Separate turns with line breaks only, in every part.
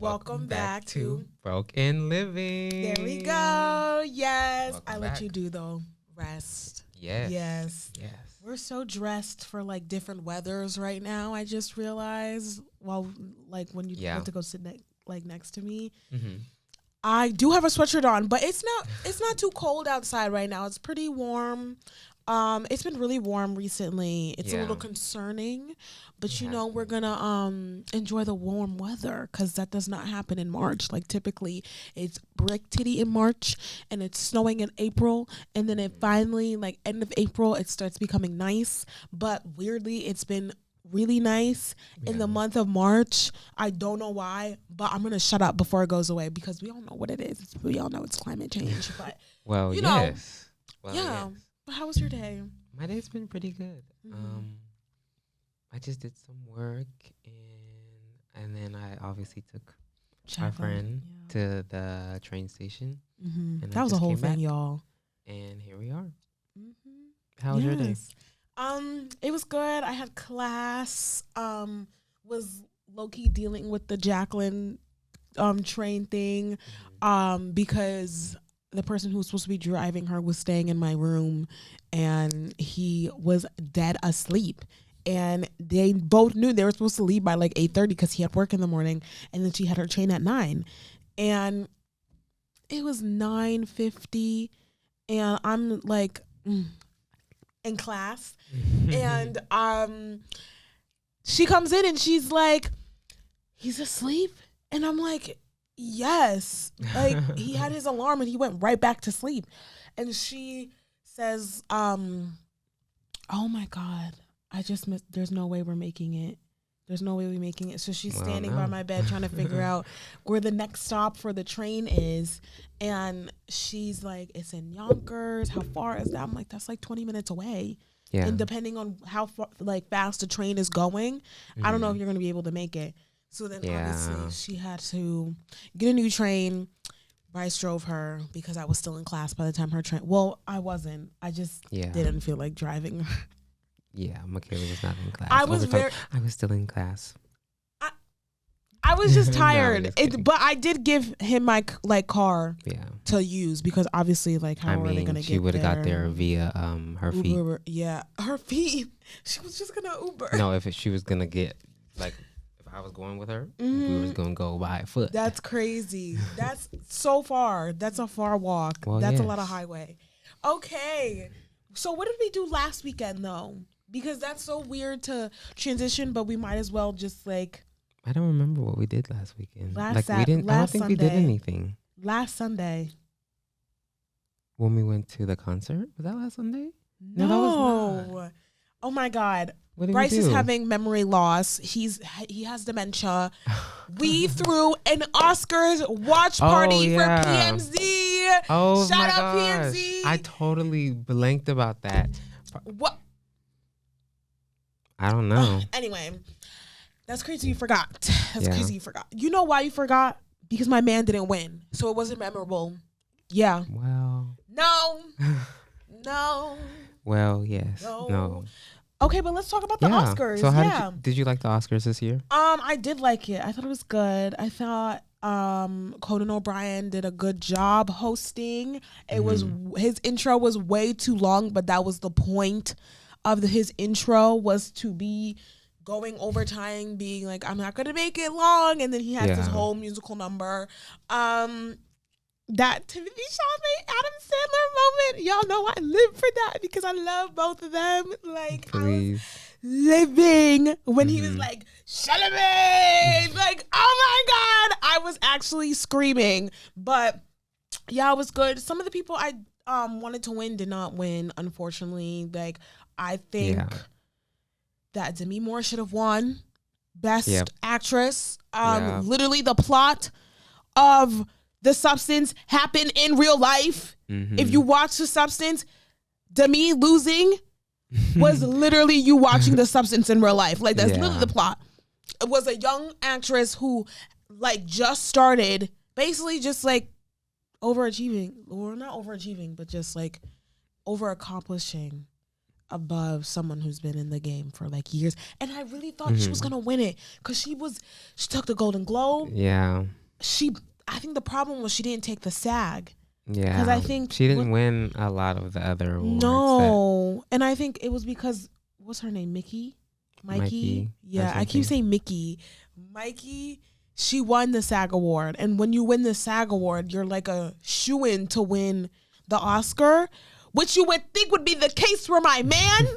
Welcome back to
Broken Living.
There we go. Yes.
Welcome
I let
back.
you do the rest.
Yes.
We're so dressed for like different weathers right now. I just realized, well, like when you went to go sit next to me, I do have a sweatshirt on, but it's not too cold outside right now. It's pretty warm. It's been really warm recently. It's a little concerning, but we're gonna enjoy the warm weather because that does not happen in March. Like typically, it's brick titty in March and it's snowing in April, and then it finally like end of April it starts becoming nice. But weirdly, it's been really nice in the month of March. I don't know why, but I'm gonna shut up before it goes away because we all know what it is. We all know it's climate change. But
Yes.
But how was your day?
My day's been pretty good. I just did some work and then I obviously took our friend to the train station. And
that was a whole thing, y'all.
And here we are. How was your day?
It was good. I had class. Was low-key dealing with the Jacqueline train thing because the person who was supposed to be driving her was staying in my room and he was dead asleep. And they both knew they were supposed to leave by like 8:30 because he had work in the morning. And then she had her train at 9. And it was 9:50. And I'm like in class. And she comes in and she's like, he's asleep? And I'm like, yes. Like he had his alarm and he went right back to sleep. And she says, oh my God, I just missed, there's no way we're making it. There's no way we're making it. So she's standing by my bed trying to figure out where the next stop for the train is. And she's like, it's in Yonkers. How far is that? I'm like, that's like 20 minutes away. Yeah. And depending on how far, like fast the train is going, I don't know if you're going to be able to make it. So then obviously she had to get a new train. Bryce drove her because I was still in class by the time her train. Well, I wasn't. I just didn't feel like driving.
Yeah, Michaela was not in class.
I was
still in class.
I was just tired. But I did give him my car to use because obviously, like, how are they gonna get there?
She would have got there via her
Uber,
feet.
Her feet. She was just gonna Uber.
No, if she was gonna get like. I was going with her. We was gonna go by foot.
That's crazy. That's so far. That's a far walk.
Well,
that's a lot of highway. Okay. So what did we do last weekend though? Because that's so weird to transition, but we might as well just like.
I don't remember what we did last weekend.
I don't think
Sunday. We did anything.
Last Sunday.
When we went to the concert, was that last Sunday?
No, that was not. Oh my God. Bryce is having memory loss. He has dementia. We threw an Oscars watch party for PMZ.
Oh,
shout out PMZ.
I totally blanked about that.
What?
I don't know.
Anyway, that's crazy you forgot. Crazy you forgot. You know why you forgot? Because my man didn't win. So it wasn't memorable. Yeah.
Well.
No. No.
Well, yes. No.
Okay, but let's talk about the Oscars.
So how did you like the Oscars this year?
I did like it. I thought it was good. I thought Conan O'Brien did a good job hosting. It was his intro was way too long, but that was the point of his intro was to be going overtime, being like, I'm not gonna make it long, and then he has this whole musical number. That Timothee Chalamet, Adam Sandler moment, y'all know I live for that because I love both of them. Like,
please.
I was living when he was like, Chalamet! Like, oh my God! I was actually screaming. But, yeah, it was good. Some of the people I wanted to win did not win, unfortunately. Like, I think that Demi Moore should have won Best Actress. Literally the plot of The Substance happened in real life. If you watch The Substance, Demi losing was literally you watching The Substance in real life. Like, that's literally the plot. It was a young actress who, like, just started, basically just, like, overachieving. Or not overachieving, but just, like, over-accomplishing. above someone who's been in the game for like years. And I really thought she was gonna win it because she took the Golden Globe.
Yeah.
I think the problem was she didn't take the SAG.
Yeah.
Because I think
she didn't win a lot of the other awards.
No. And I think it was because, what's her name? Mikey? Yeah, I keep saying Mickey. Mikey, she won the SAG award. And when you win the SAG award, you're like a shoo-in to win the Oscar, which you would think would be the case for my man.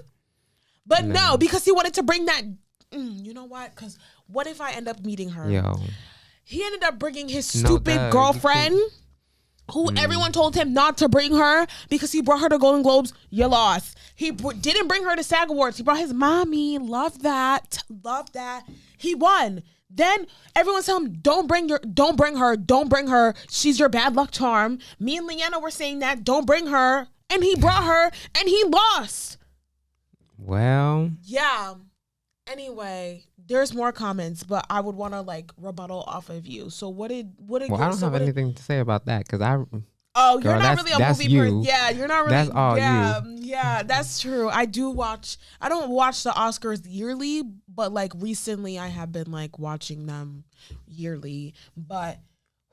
But no, because he wanted to bring that. You know what? Because what if I end up meeting her?
Yo.
He ended up bringing his stupid girlfriend, who everyone told him not to bring her because he brought her to Golden Globes. You lost. He didn't bring her to SAG Awards. He brought his mommy. Love that. He won. Then everyone's telling him, don't bring her. She's your bad luck charm. Me and Leanna were saying that, don't bring her. And he brought her and he lost.
Well.
Yeah. Anyway, there's more comments, but I would want to like rebuttal off of you. So what did
I don't have anything to say about that because
you're not really a movie person. Yeah, you're not really.
That's all you.
Yeah, that's true. I don't watch the Oscars yearly, but like recently I have been like watching them yearly. But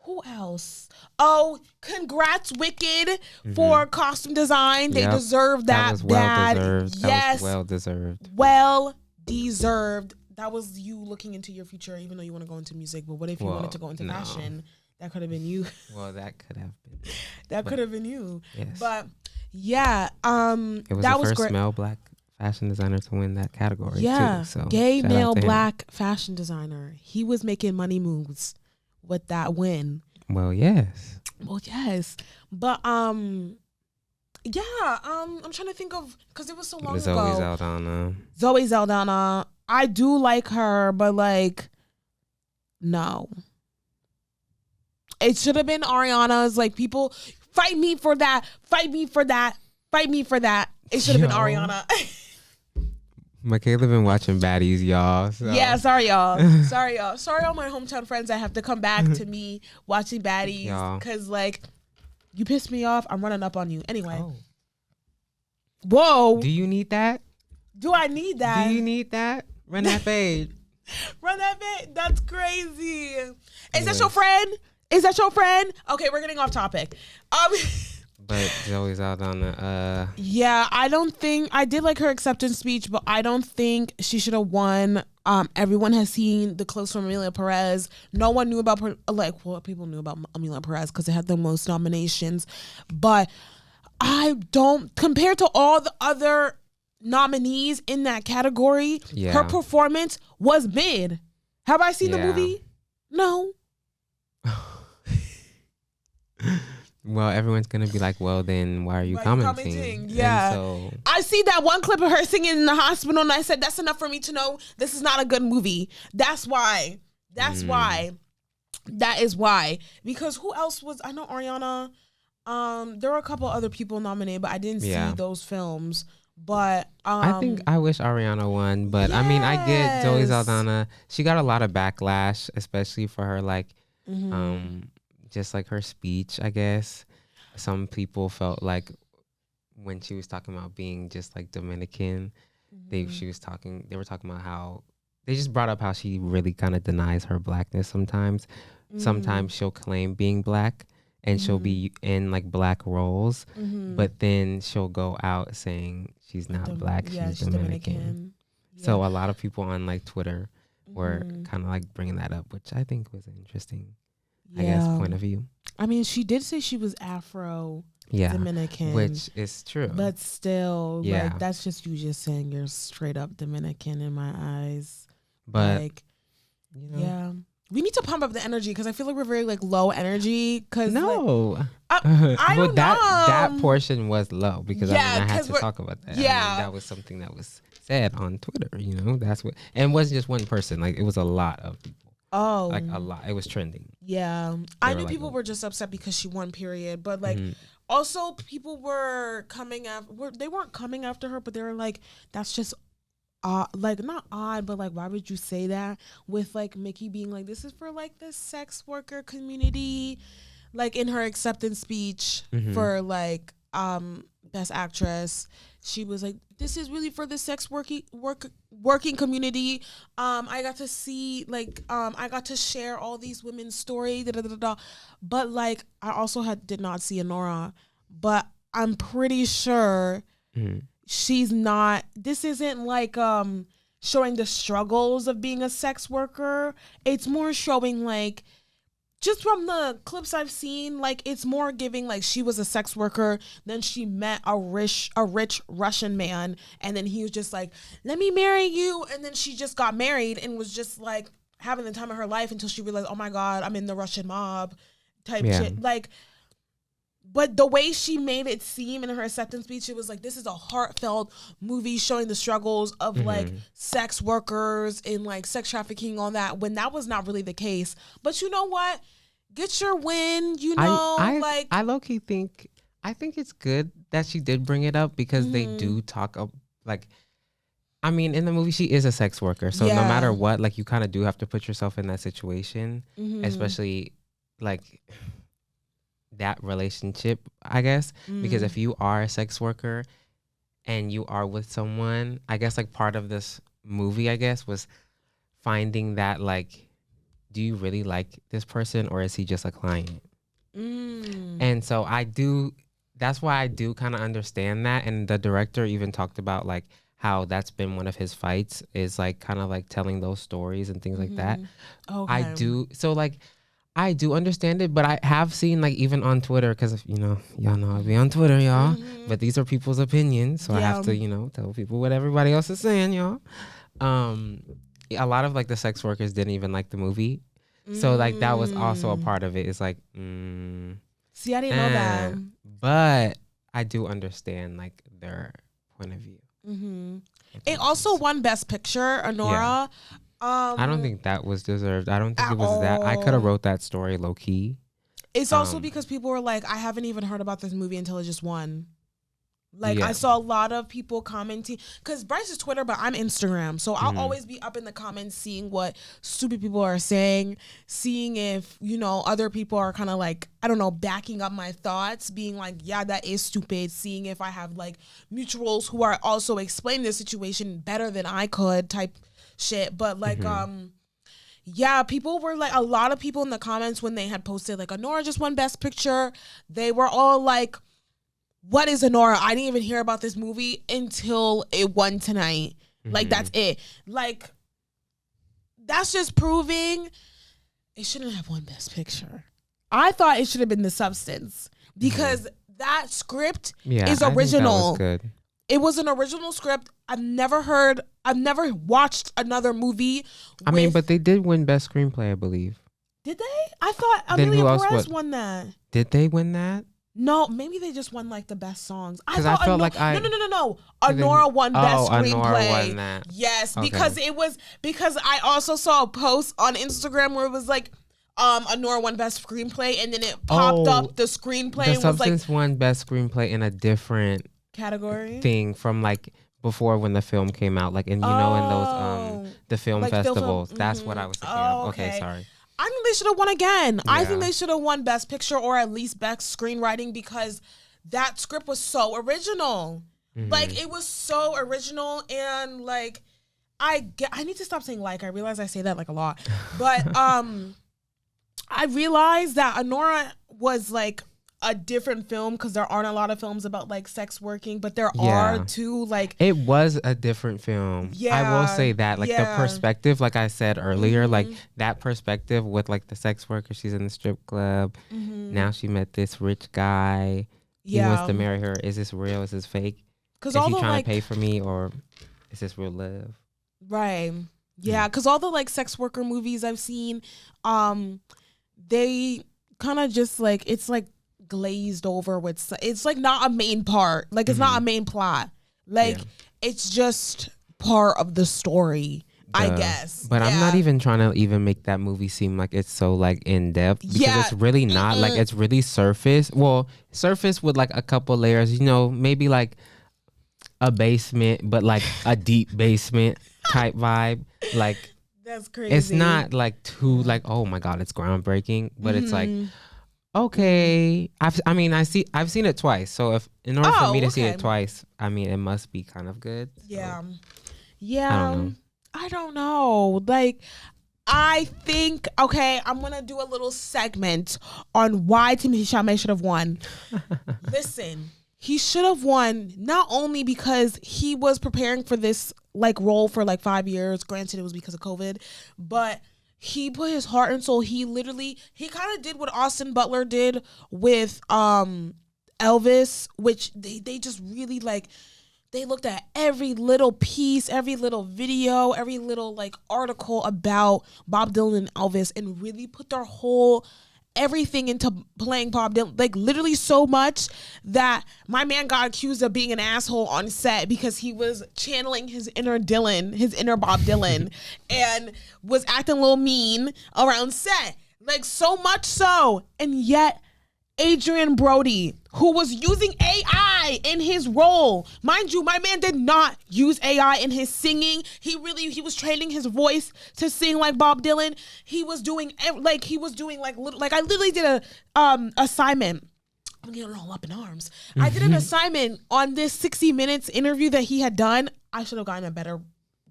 who else? Oh, congrats, Wicked, for costume design. They deserve that.
That was well deserved.
Yes,
that was well deserved.
Well deserved. That was you looking into your future, even though you want to go into music. But what if you wanted to go into fashion? That could have been you.
Well, that could have been.
That could have been you.
Yes.
But yeah,
it was
that
the first
great.
male black fashion designer to win that category.
Yeah,
too, so
gay male black fashion designer. He was making money moves with that win.
Well, yes.
But I'm trying to think of, because it was so long ago. Zoe Saldana. I do like her, but like, no. It should have been Ariana's. Like, people fight me for that. It should have been Ariana.
Michaela been watching baddies, y'all. So.
Yeah, sorry y'all. Sorry all my hometown friends that have to come back to me watching baddies, because like, you pissed me off. I'm running up on you anyway.
Oh.
Whoa.
Do you need that?
Do I need that?
Do you need that? Run that page.
That's crazy. Is that your friend? Okay, we're getting off topic.
But Zoe's out on the
Yeah, I did like her acceptance speech, but I don't think she should have won. Everyone has seen the clips from Amelia Perez. No one knew about people knew about Amelia Perez because it had the most nominations, but compared to all the other nominees in that category, her performance was mid. Have I seen the movie? No.
Well, everyone's gonna be like, well, then why are you commenting?
Yeah. So I see that one clip of her singing in the hospital, and I said that's enough for me to know this is not a good movie. That's why. That is why. Because who else was? I know Ariana. There were a couple other people nominated, but I didn't see those films. But
I wish Ariana won, but I mean, I get Zoe Saldana. She got a lot of backlash, especially for her just like her speech, I guess. Some people felt like when she was talking about being just like Dominican, they were talking about how they just brought up how she really kind of denies her blackness sometimes. Sometimes she'll claim being black and she'll be in like black roles, but then she'll go out saying she's not black, she's Dominican. Yeah. So a lot of people on like Twitter were kind of like bringing that up, which I think was interesting. I guess point of view.
I mean, she did say she was Afro Dominican,
which is true,
but still, like, that's just you just saying you're straight up Dominican in my eyes.
But
like, we need to pump up the energy because I feel like we're very like low energy. Cause I don't know.
That portion was low because I had to talk about that. Yeah, I mean, that was something that was said on Twitter. That's what, and it wasn't just one person. Like, it was a lot of people.
Oh,
like a lot. It was trending.
Yeah, I knew people were just upset because she won. Period. But like, also people were coming after. They weren't coming after her, but they were like, "That's just like not odd, but like, why would you say that?" With like Mickey being like, "This is for like the sex worker community," like in her acceptance speech for like Best Actress, she was like, this is really for the sex working community. I got to see I got to share all these women's stories. Da, da, da, da. But like I also did not see Honora, but I'm pretty sure she's not. This isn't like showing the struggles of being a sex worker. It's more showing like, just from the clips I've seen, like it's more giving like she was a sex worker, then she met a rich Russian man, and then he was just like, let me marry you, and then she just got married and was just like having the time of her life until she realized, oh my God, I'm in the Russian mob type shit. Like, but the way she made it seem in her acceptance speech, it was like, this is a heartfelt movie showing the struggles of like sex workers and like sex trafficking, all that, when that was not really the case. But you know what? Get your win, you know.
I low-key think, I think it's good that she did bring it up, because they do talk of like, I mean, in the movie, she is a sex worker. So no matter what, like you kind of do have to put yourself in that situation, especially like that relationship, I guess, because if you are a sex worker and you are with someone, I guess like part of this movie, I guess, was finding that like, do you really like this person, or is he just a client? And so that's why I do kind of understand that. And the director even talked about like how that's been one of his fights, is like kind of like telling those stories and things like that. I do understand it, but I have seen like even on Twitter, because y'all know I be on Twitter, y'all. But these are people's opinions, so I have to tell people what everybody else is saying, y'all. A lot of like the sex workers didn't even like the movie, so like that was also a part of it. It's like,
see, I didn't know that,
but I do understand like their point of view.
It also won Best Picture, Honora.
I don't think that was deserved. I don't think it was that. I could have wrote that story low key.
It's also because people were like, I haven't even heard about this movie until it just won. Like I saw a lot of people commenting, because Bryce is Twitter, but I'm Instagram. So I'll always be up in the comments seeing what stupid people are saying, seeing if, other people are kind of like, I don't know, backing up my thoughts, being like, yeah, that is stupid. Seeing if I have like mutuals who are also explaining the situation better than I could type shit. But like people were like, a lot of people in the comments when they had posted like Honora just won Best Picture, they were all like, what is Honora? I didn't even hear about this movie until it won tonight. Like that's it. Like that's just proving it shouldn't have won Best Picture. I thought it should have been The Substance, because that script is original. I think that was good. It was an original script. I've never watched another movie.
I mean, but they did win Best Screenplay, I believe.
Did they? I thought Amelia Perez won that.
Did they win that?
No, maybe they just won like the best songs.
I felt like
No. Honora won Best Screenplay.
Honora won that.
Yes, okay. because I also saw a post on Instagram where it was like, Honora won Best Screenplay, and then it popped up the screenplay.
The Substance won Best Screenplay in a different
category
thing from like before, when the film came out, like in those the film like festivals. That's what I was thinking of. Okay, sorry.
I think they should have won again. Yeah. I think they should have won Best Picture, or at least Best Screenwriting, because that script was so original. Like it was so original, and like I need to stop saying like. I realize I say that like a lot, but I realized that Honora was like a different film, because there aren't a lot of films about like sex working, but there are too. Like
it was a different film. I will say that, like the perspective, like I said earlier, like that perspective with like the sex worker, she's in the strip club. Now she met this rich guy. He wants to marry her. Is this real? Is this fake? Is he trying to pay for me, or is this real love?
Right. Yeah, because all the like sex worker movies I've seen, they kind of just like, it's like glazed over with, it's like not a main part, like it's not a main plot, like it's just part of the story, I guess.
But I'm not even trying to even make that movie seem like it's so like in depth, because it's really not. Like it's really surface with like a couple layers, maybe like a basement, but like a deep basement type vibe. Like
that's crazy.
It's not like too like, oh my God, it's groundbreaking, but it's like, okay. I've seen it twice. So if in order for me to see
okay.
it twice, I mean, it must be kind of good. So.
Yeah. I don't know. Like, I think, okay, I'm going to do a little segment on why Timothee Chalamet should have won. Listen, he should have won not only because he was preparing for this like role for like 5 years. Granted, it was because of COVID, but he put his heart and soul. He kind of did what Austin Butler did with Elvis, which they just really like, they looked at every little piece, every little video, every little like article about Bob Dylan and Elvis, and really put their whole everything into playing Bob Dylan, like literally so much that my man got accused of being an asshole on set because he was channeling his inner Dylan, his inner Bob Dylan, and was acting a little mean around set, like so much so. And yet Adrian Brody, who was using AI in his role. Mind you, my man did not use AI in his singing. He was training his voice to sing like Bob Dylan. He was doing I literally did a assignment. I'm getting all up in arms. Mm-hmm. I did an assignment on this 60 Minutes interview that he had done. I should have gotten a better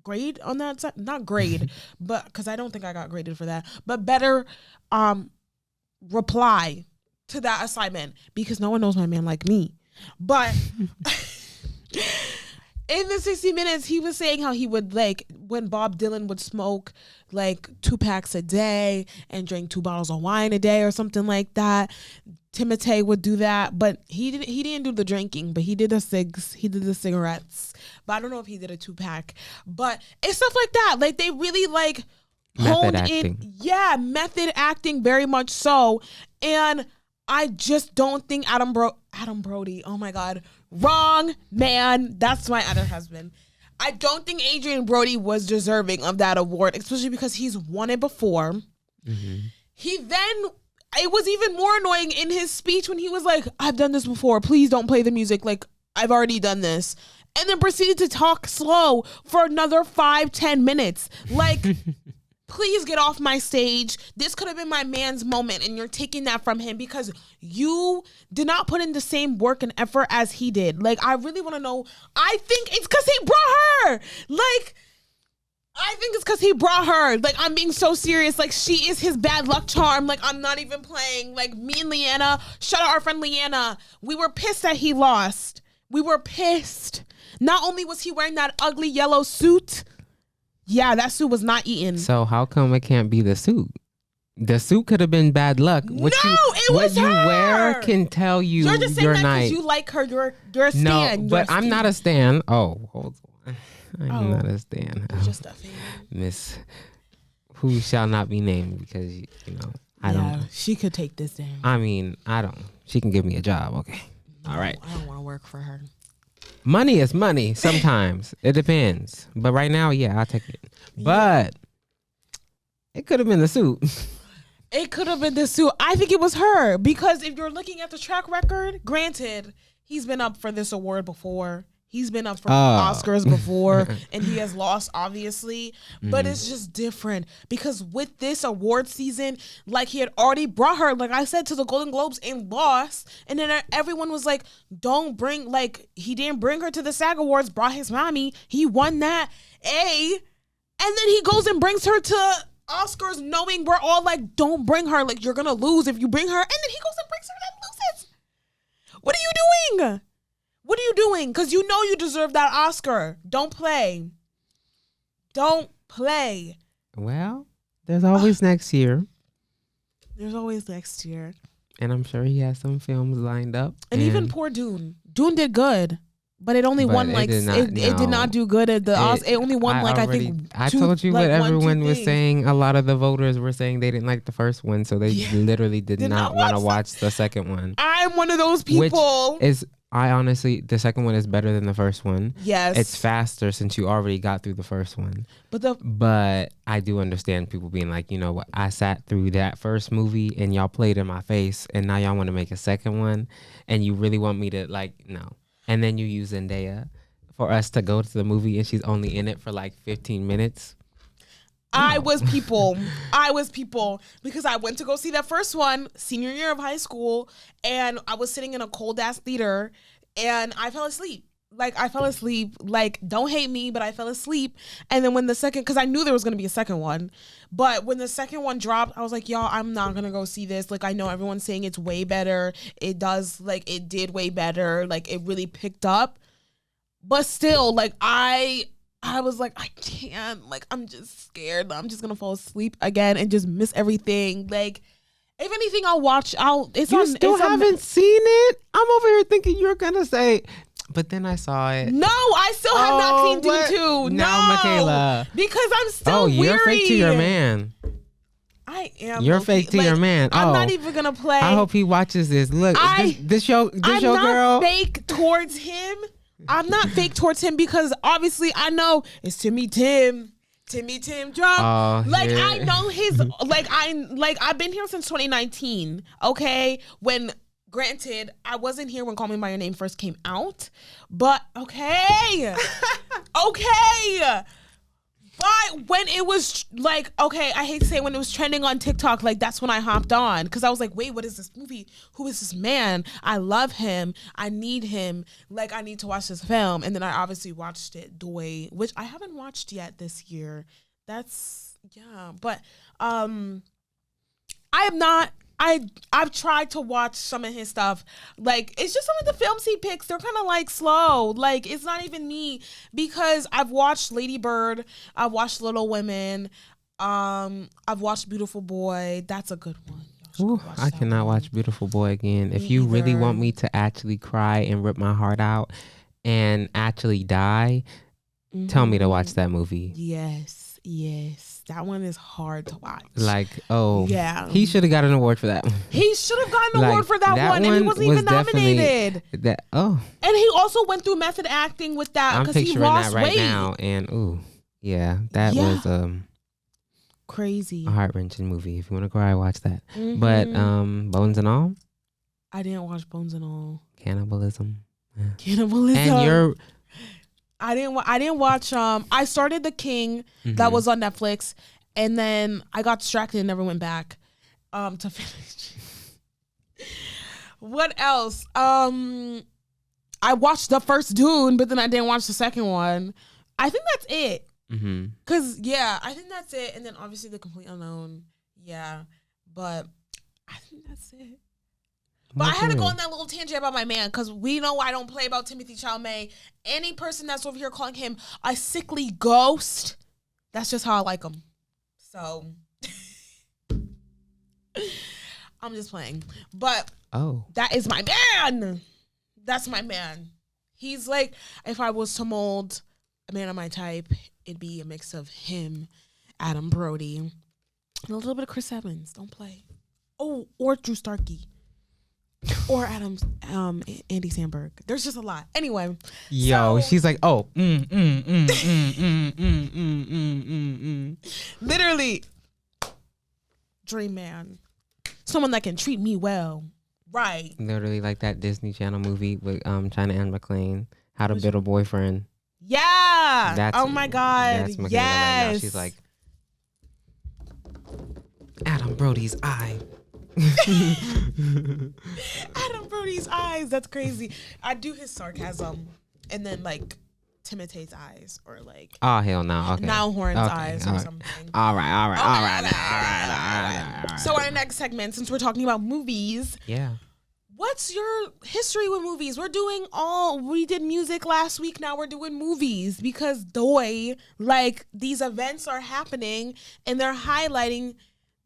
grade on that. Not grade, but because I don't think I got graded for that, but better reply to that assignment because no one knows my man like me. But in the 60 Minutes, he was saying how he would, like, when Bob Dylan would smoke like 2 packs a day and drink 2 bottles of wine a day or something like that, Timothée would do that. But he didn't do the drinking, but he did the cigarettes. But I don't know if he did a 2-pack. But it's stuff like that. Like, they really like honed in. Yeah, method acting very much so. And I just don't think Adam Brody, oh my God, wrong man. That's my other husband. I don't think Adrian Brody was deserving of that award, especially because he's won it before. Mm-hmm. It was even more annoying in his speech when he was like, I've done this before. Please don't play the music. Like, I've already done this. And then proceeded to talk slow for another 5-10 minutes. Like, please get off my stage. This could have been my man's moment, and you're taking that from him because you did not put in the same work and effort as he did. Like, I really want to know. I think it's because he brought her. Like, I think it's because he brought her. Like, I'm being so serious. Like, she is his bad luck charm. Like, I'm not even playing. Like, me and Leanna, shout out our friend Leanna, we were pissed that he lost. We were pissed. Not only was he wearing that ugly yellow suit, yeah, that suit was not eaten.
So how come it can't be the suit? The suit could have been bad luck.
It was her.
What you wear can tell you
you're just saying
your
that
night.
Because you like her. You're a stan.
No, but I'm not a stan. Oh, hold on. I'm not a stan.
You're just a fan.
Miss, who shall not be named because I don't.
She could take this down.
I mean, I don't. She can give me a job. Okay.
No,
all right.
I don't want to work for her.
Money is money sometimes. It depends. But right now, yeah, I'll take it. But it could have been the suit.
It could have been the suit. I think it was her. Because if you're looking at the track record, granted, he's been up for this award before. He's been up for Oscars before. And he has lost, obviously. But it's just different. Because with this award season, like, he had already brought her, like I said, to the Golden Globes and lost. And then everyone was like, don't bring, like, he didn't bring her to the SAG Awards, brought his mommy. He won that. And then he goes and brings her to Oscars knowing we're all like, don't bring her. Like, you're going to lose if you bring her. And then he goes and brings her and loses. What are you doing? What are you doing? Because you know you deserve that Oscar. Don't play. Don't play.
Well, there's always next year.
There's always next year.
And I'm sure he has some films lined up.
And even poor Dune. Dune did good. But it only won like it did not do good at the Oscars. It only won I
told you what everyone was saying. A lot of the voters were saying they didn't like the first one, so they literally did not want to watch the second one. I'm one of those people. The second one is better than the first one. Yes, it's faster since you already got through the first one. But I do understand people being like, you know what? I sat through that first movie and y'all played in my face, and now y'all want to make a second one, and you really want me to no. And then you use Zendaya for us to go to the movie and she's only in it for like 15 minutes.
I was people. Because I went to go see that first one, senior year of high school, and I was sitting in a cold ass theater, and I fell asleep. Like, don't hate me, but I fell asleep. And then when the second, because I knew there was going to be a second one, but when the second one dropped, I was like, y'all, I'm not going to go see this. Like, I know everyone's saying it's way better. It did way better. Like, it really picked up. But still, like, I was like, I can't. Like, I'm just scared. I'm just going to fall asleep again and just miss everything. Like, if anything, I'll watch.
You haven't seen it? I'm over here thinking you're going to say... But then I saw it.
No, I still have not seen Dune 2.
No, Michaela.
Because I'm still weary.
You're fake to your man.
I am.
You're fake to your man.
I'm not even going to play.
I hope he watches this. Look, this your girl.
I'm not fake towards him. I'm not fake towards him because obviously I know it's Timmy Tim drop. I know his I've been here since 2019. Okay, when granted I wasn't here when Call Me by Your Name first came out, but okay. But when it was like, okay, I hate to say it, when it was trending on TikTok, like that's when I hopped on because I was like, wait, what is this movie? Who is this man? I love him. I need him. Like, I need to watch this film. And then I obviously watched it, Doi, which I haven't watched yet this year. But I've tried to watch some of his stuff. Like, it's just some of the films he picks. They're kind of like slow. Like, it's not even me because I've watched Lady Bird. I've watched Little Women. I've watched Beautiful Boy. That's a good one.
Ooh, I cannot watch Beautiful Boy again. If you really want me to actually cry and rip my heart out and actually die, tell me to watch that movie.
Yes. That one is hard to watch.
Like, he should have got an award for that one.
He should have gotten an award for that one, and he wasn't even nominated. And he also went through method acting with that because he lost weight. I'm picturing that right now,
and that was
crazy,
a heart-wrenching movie. If you want to cry, watch that. But Bones and All,
I didn't watch Bones and All.
Cannibalism,
and I didn't watch. I started The King that was on Netflix, and then I got distracted and never went back to finish. What else? I watched the first Dune, but then I didn't watch the second one. I think that's it. Cause I think that's it. And then obviously The Complete Unknown. Yeah, but I think that's it. But I had to go on that little tangent about my man because we know I don't play about Timothee Chalamet. Any person that's over here calling him a sickly ghost, that's just how I like him. So I'm just playing. But that is my man. That's my man. He's like, if I was to mold a man of my type, it'd be a mix of him, Adam Brody, and a little bit of Chris Evans. Don't play. Oh, or Drew Starkey. Or Andy Samberg. There's just a lot. Anyway.
She's like,
literally. Dream man. Someone that can treat me well. Right.
Literally like that Disney Channel movie with China Anne McClain, How to Build a Boyfriend.
Yeah. Oh my God.
That's Michaela right now. She's like, Adam Brody's eye.
Adam Brody's eyes. That's crazy. I do his sarcasm, and then like Timothy's eyes, or like
hell no. Okay.
Now Horn's eyes or something.
All right.
So our next segment, since we're talking about movies, what's your history with movies? We did music last week. Now we're doing movies because these events are happening and they're highlighting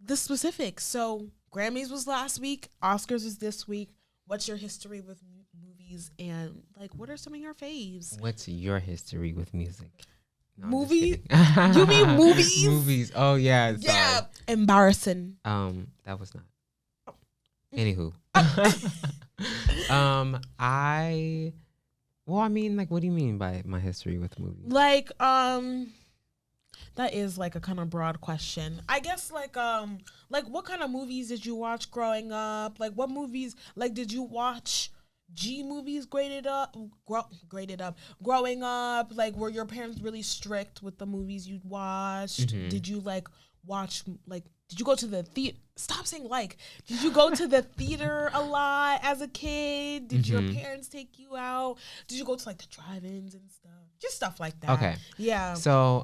the specifics. So Grammys was last week. Oscars is this week. What's your history with movies? And like, what are some of your faves?
What's your history with music?
No, movie? You mean movies?
Movies. Oh yeah. Sorry.
Yeah. Embarrassing.
That was not. Anywho. What do you mean by my history with movies?
Like, that is like a kind of broad question. I guess like what kind of movies did you watch growing up? Like what movies did you watch G movies growing up? Like, were your parents really strict with the movies you watched? Did you like watch like? Did you go to the theater? Stop saying like. Did you go to the theater a lot as a kid? Did your parents take you out? Did you go to like the drive-ins and stuff? Just stuff like that.
Okay.
Yeah.
So,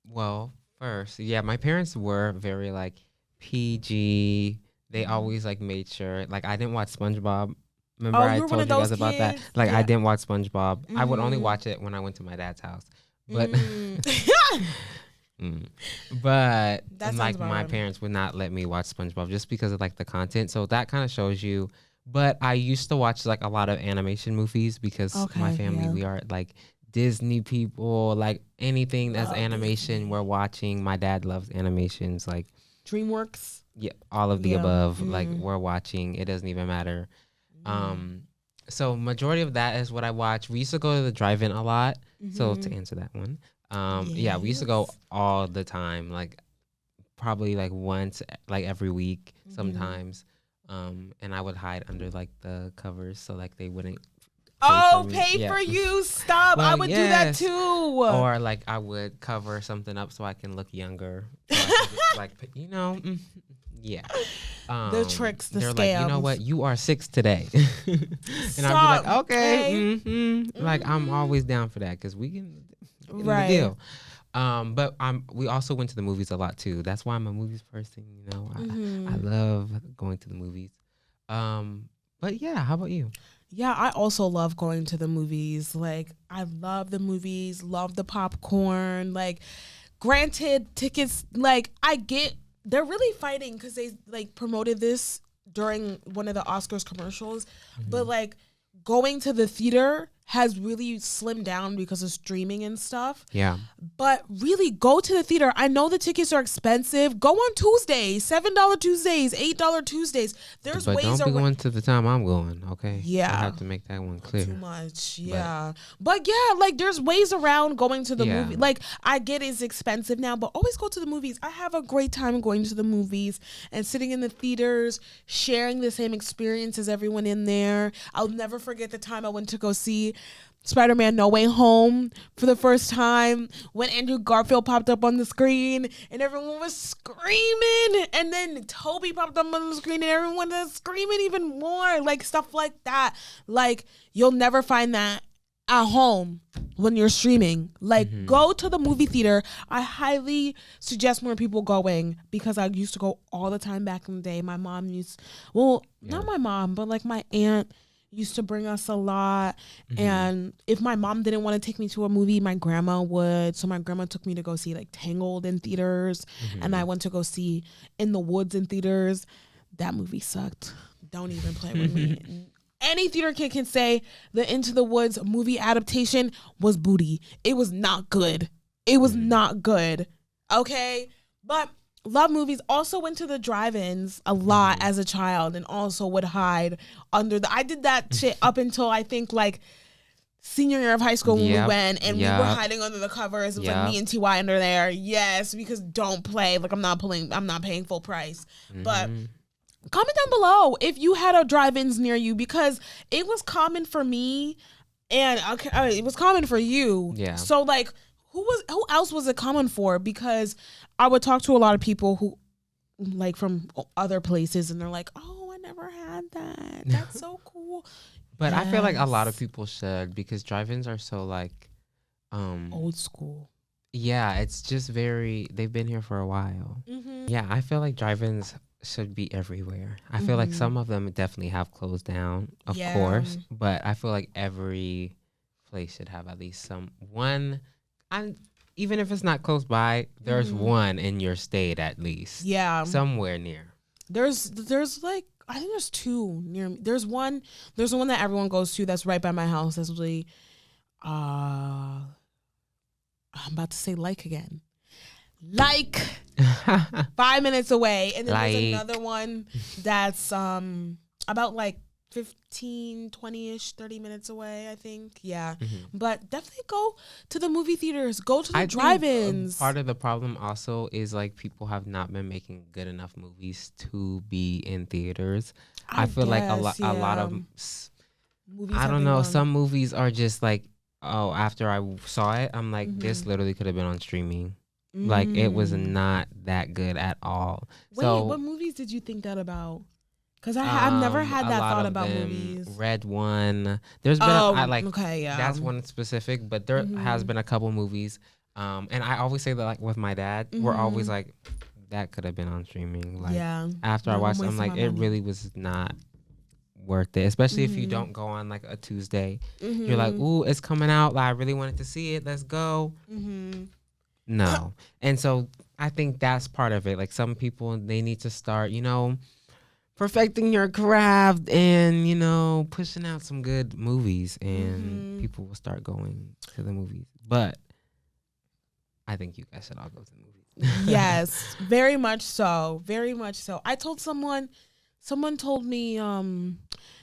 well, first, yeah, my parents were very like PG. They always like made sure, like I didn't watch SpongeBob. Remember I told you guys about that? Like I didn't watch SpongeBob. I would only watch it when I went to my dad's house. But but like my parents would not let me watch SpongeBob just because of like the content. So that kind of shows you. But I used to watch like a lot of animation movies because my family, we are like Disney people, like anything that's animation Disney. We're watching. My dad loves animations like
DreamWorks.
Yeah, all of the above. Like we're watching. It doesn't even matter. So majority of that is what I watch. We used to go to the drive-in a lot. So to answer that one, yeah, we used to go all the time, like probably like once, like every week sometimes. And I would hide under like the covers so like they wouldn't.
Pay for you. Stop. Like, I would do that too.
Or like I would cover something up so I can look younger. So like, you know, yeah.
The tricks, the
they're
scams.
Like, you know what? You are 6 today. And I'd be like, okay. Like I'm always down for that because we can get the deal. But we also went to the movies a lot too. That's why I'm a movies person. You know, I love going to the movies. But yeah, how about you?
Yeah, I also love going to the movies. Like, I love the movies, love the popcorn. Like, granted, tickets, like, they're really fighting because they, like, promoted this during one of the Oscars commercials. But, like, going to the theater has really slimmed down because of streaming and stuff.
Yeah.
But really, go to the theater. I know the tickets are expensive. Go on Tuesdays, $7 Tuesdays, $8 Tuesdays. There's ways around.
Don't be going to the time I'm going, okay?
Yeah.
I have to make that one clear.
Too much, yeah. But yeah, like there's ways around going to the movie. Like I get it's expensive now, but always go to the movies. I have a great time going to the movies and sitting in the theaters, sharing the same experience as everyone in there. I'll never forget the time I went to go see Spider-Man No Way Home for the first time when Andrew Garfield popped up on the screen and everyone was screaming, and then Toby popped up on the screen and everyone was screaming even more, like stuff like that. Like you'll never find that at home when you're streaming. Like go to the movie theater. I highly suggest more people going because I used to go all the time back in the day. My mom not my mom, but like my aunt used to bring us a lot. And if my mom didn't want to take me to a movie, my grandma would. So my grandma took me to go see like Tangled in theaters, and I went to go see In the Woods in theaters. That movie sucked. Don't even play with me. Any theater kid can say the Into the Woods movie adaptation was booty. It was not good. It was not good. Okay? But love movies. Also went to the drive-ins a lot as a child and also would hide under I did that shit up until I think like senior year of high school when we went and we were hiding under the covers. It was like me and TY under there. Yes, because don't play. Like I'm not paying full price. But comment down below if you had a drive-ins near you because it was common for me and it was common for you. Yeah. So like who else was it common for? Because I would talk to a lot of people who like from other places and they're like, oh, I never had that. That's so cool.
But I feel like a lot of people should because drive-ins are so like
old school.
Yeah, it's just they've been here for a while. Yeah, I feel like drive-ins should be everywhere. I feel like some of them definitely have closed down, of course, but I feel like every place should have at least one. And even if it's not close by, there's one in your state at least. Yeah. Somewhere near.
There's like I think there's 2 near me. There's one that everyone goes to that's right by my house. That's really I'm about to say like again. Like 5 minutes away. And then there's another one that's about like 15, 20-ish, 30 minutes away, I think. Yeah. But definitely go to the movie theaters. Go to the drive-ins.
Part of the problem also is like people have not been making good enough movies to be in theaters. I feel like a lot of
movies?
I don't know. Some movies are just like, oh, after I saw it, I'm like, this literally could have been on streaming. Like, it was not that good at all.
Wait,
so,
what movies did you think that about? Because I've never had that thought about movies.
Red One. There's been that's one specific, but there has been a couple movies. And I always say that, like, with my dad, we're always like, that could have been on streaming. Like, after I watched it, I'm like, it really was not worth it, especially if you don't go on like a Tuesday. You're like, ooh, it's coming out. Like, I really wanted to see it. Let's go. No. And so I think that's part of it. Like, some people, they need to start, perfecting your craft and, pushing out some good movies, and people will start going to the movies. But I think you guys should all go to the movies.
Yes, very much so. Very much so. I told someone told me,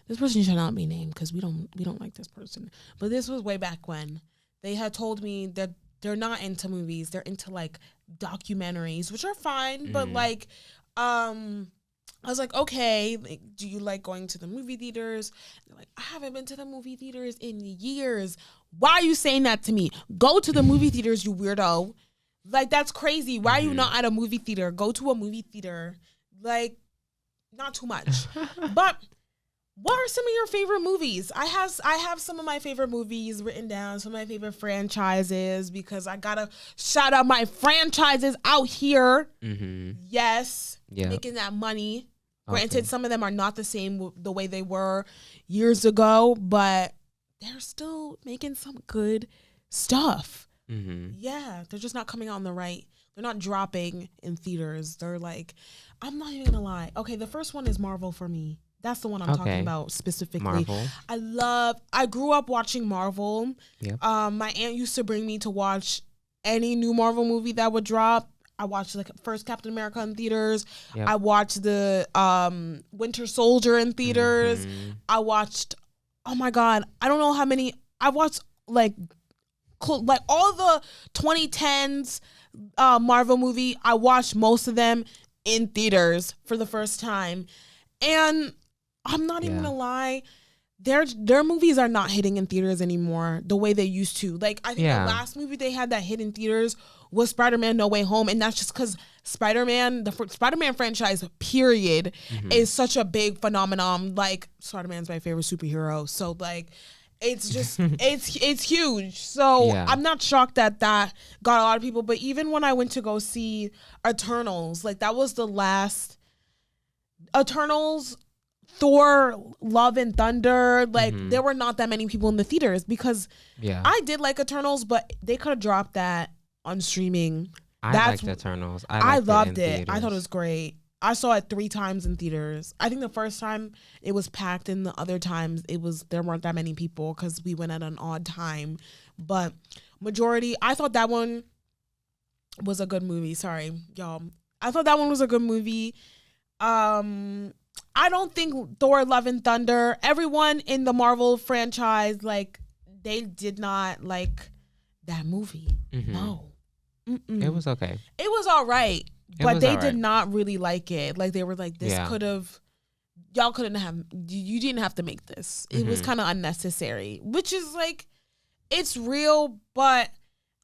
this person should not be named because we don't like this person. But this was way back when. They had told me that they're not into movies. They're into like documentaries, which are fine. But like, I was like, okay, like, do you like going to the movie theaters? They're like, I haven't been to the movie theaters in years. Why are you saying that to me? Go to the movie theaters, you weirdo. Like, that's crazy. Why are you not at a movie theater? Go to a movie theater. Like, not too much. But what are some of your favorite movies? I have some of my favorite movies written down, some of my favorite franchises, because I gotta shout out my franchises out here. Yes. Yeah. Making that money. Granted, some of them are not the same the way they were years ago, but they're still making some good stuff. Yeah, they're just not coming out on the right. They're not dropping in theaters. They're like, I'm not even gonna lie. Okay, the first one is Marvel for me. That's the one I'm talking about specifically. Marvel. I grew up watching Marvel. Yep. My aunt used to bring me to watch any new Marvel movie that would drop. I watched the first Captain America in theaters. Yep. I watched the Winter Soldier in theaters. I watched, oh my God, I don't know how many. I watched like all the 2010s Marvel movie. I watched most of them in theaters for the first time. And I'm not even gonna lie, their movies are not hitting in theaters anymore the way they used to. Like, I think the last movie they had that hit in theaters was Spider-Man No Way Home, and that's just because Spider-Man, the Spider-Man franchise, period, is such a big phenomenon. Like, Spider-Man's my favorite superhero, so like, it's just it's huge. So I'm not shocked that got a lot of people. But even when I went to go see Eternals, like, that was the last Eternals. Thor, Love and Thunder, like, there were not that many people in the theaters because I did like Eternals, but they could have dropped that on streaming.
I liked Eternals.
I loved it. I thought it was great. I saw it 3 times in theaters. I think the first time it was packed, and the other times there weren't that many people because we went at an odd time. But majority, I thought that one was a good movie. Sorry, y'all. I thought that one was a good movie. I don't think Thor, Love and Thunder, everyone in the Marvel franchise, like, they did not like that movie. No.
It was okay.
It was all right, but they did not really like it. Like, they were like, this y'all couldn't have, you didn't have to make this. It was kind of unnecessary, which is like, it's real, but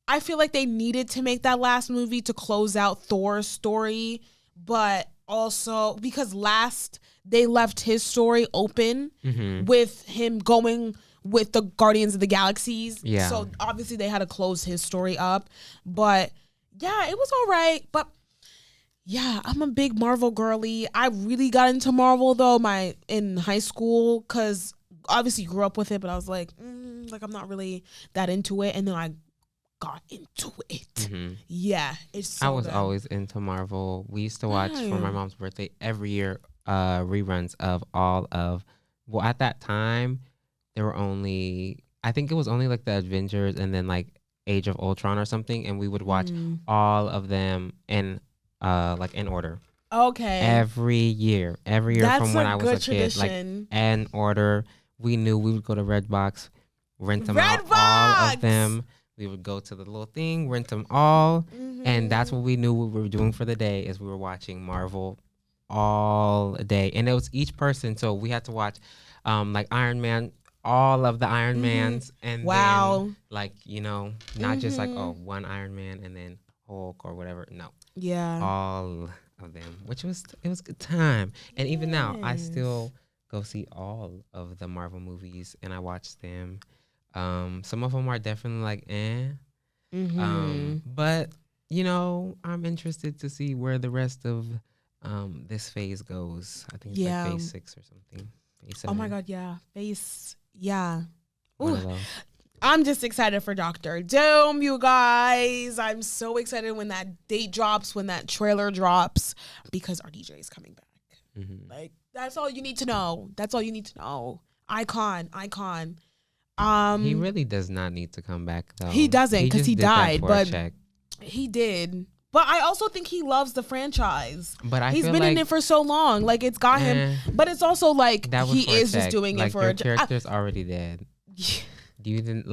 I feel like they needed to make that last movie to close out Thor's story, but also because they left his story open with him going with the Guardians of the Galaxies. Yeah. So obviously they had to close his story up. But yeah, it was all right. But yeah, I'm a big Marvel girly. I really got into Marvel though in high school because obviously grew up with it, but I was like, I'm not really that into it. And then I got into it. Yeah, it's so
I was
good.
always into Marvel. We used to watch for my mom's birthday every year reruns of at that time there were I think it was only like the Avengers and then like Age of Ultron or something, and we would watch all of them in order.
Okay.
Every year that's from when I was a
tradition.
Kid, like in order. We knew we would go to Redbox, rent them out, all of them. We would go to the little thing, rent them all, and that's what we knew we were doing for the day is we were watching Marvel all day. And it was each person, so we had to watch like Iron Man all of the Iron Mans, and
wow,
then not just like one Iron Man and then Hulk or whatever. No,
yeah,
all of them, which it was good time. And even now, I still go see all of the Marvel movies and I watch them. Some of them are definitely like but I'm interested to see where the rest of this phase goes. I think it's like phase 6 or something. Phase 7.
Oh my god, yeah, Ooh. I'm just excited for Doctor Doom, you guys. I'm so excited when that date drops, when that trailer drops, because our DJ is coming back. Like, that's all you need to know. Icon.
He really does not need to come back, though.
He doesn't, because he died, but
check.
He did. But I also think he loves the franchise.
But
he's been in it for so long. Like, it's got him. But it's also like he is just doing it for
your character's already dead. Do you didn't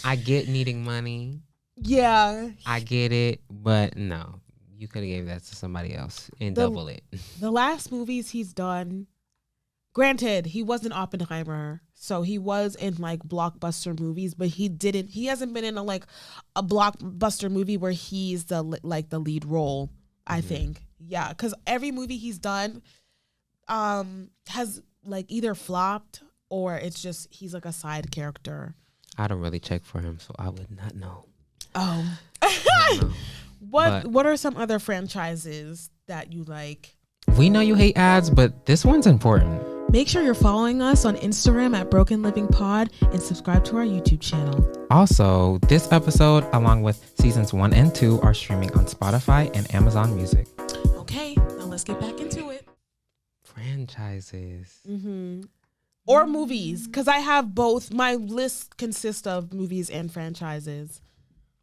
I get needing money.
Yeah.
I get it, but no. You could have gave that to somebody else and double it. The
last movies he's done, granted, he wasn't Oppenheimer, so he was in like blockbuster movies, but he hasn't been in a blockbuster movie where he's the lead role, I think. Yeah, because every movie he's done has like either flopped or it's just he's like a side character.
I don't really check for him, so I would not know.
Oh. What are some other franchises that you like?
We know you hate ads, but this one's important.
Make sure you're following us on Instagram at Broken Living Pod and subscribe to our YouTube channel.
Also, this episode, along with seasons 1 and 2, are streaming on Spotify and Amazon Music.
Okay, now let's get back into it.
Franchises.
Or movies, because I have both. My list consists of movies and franchises.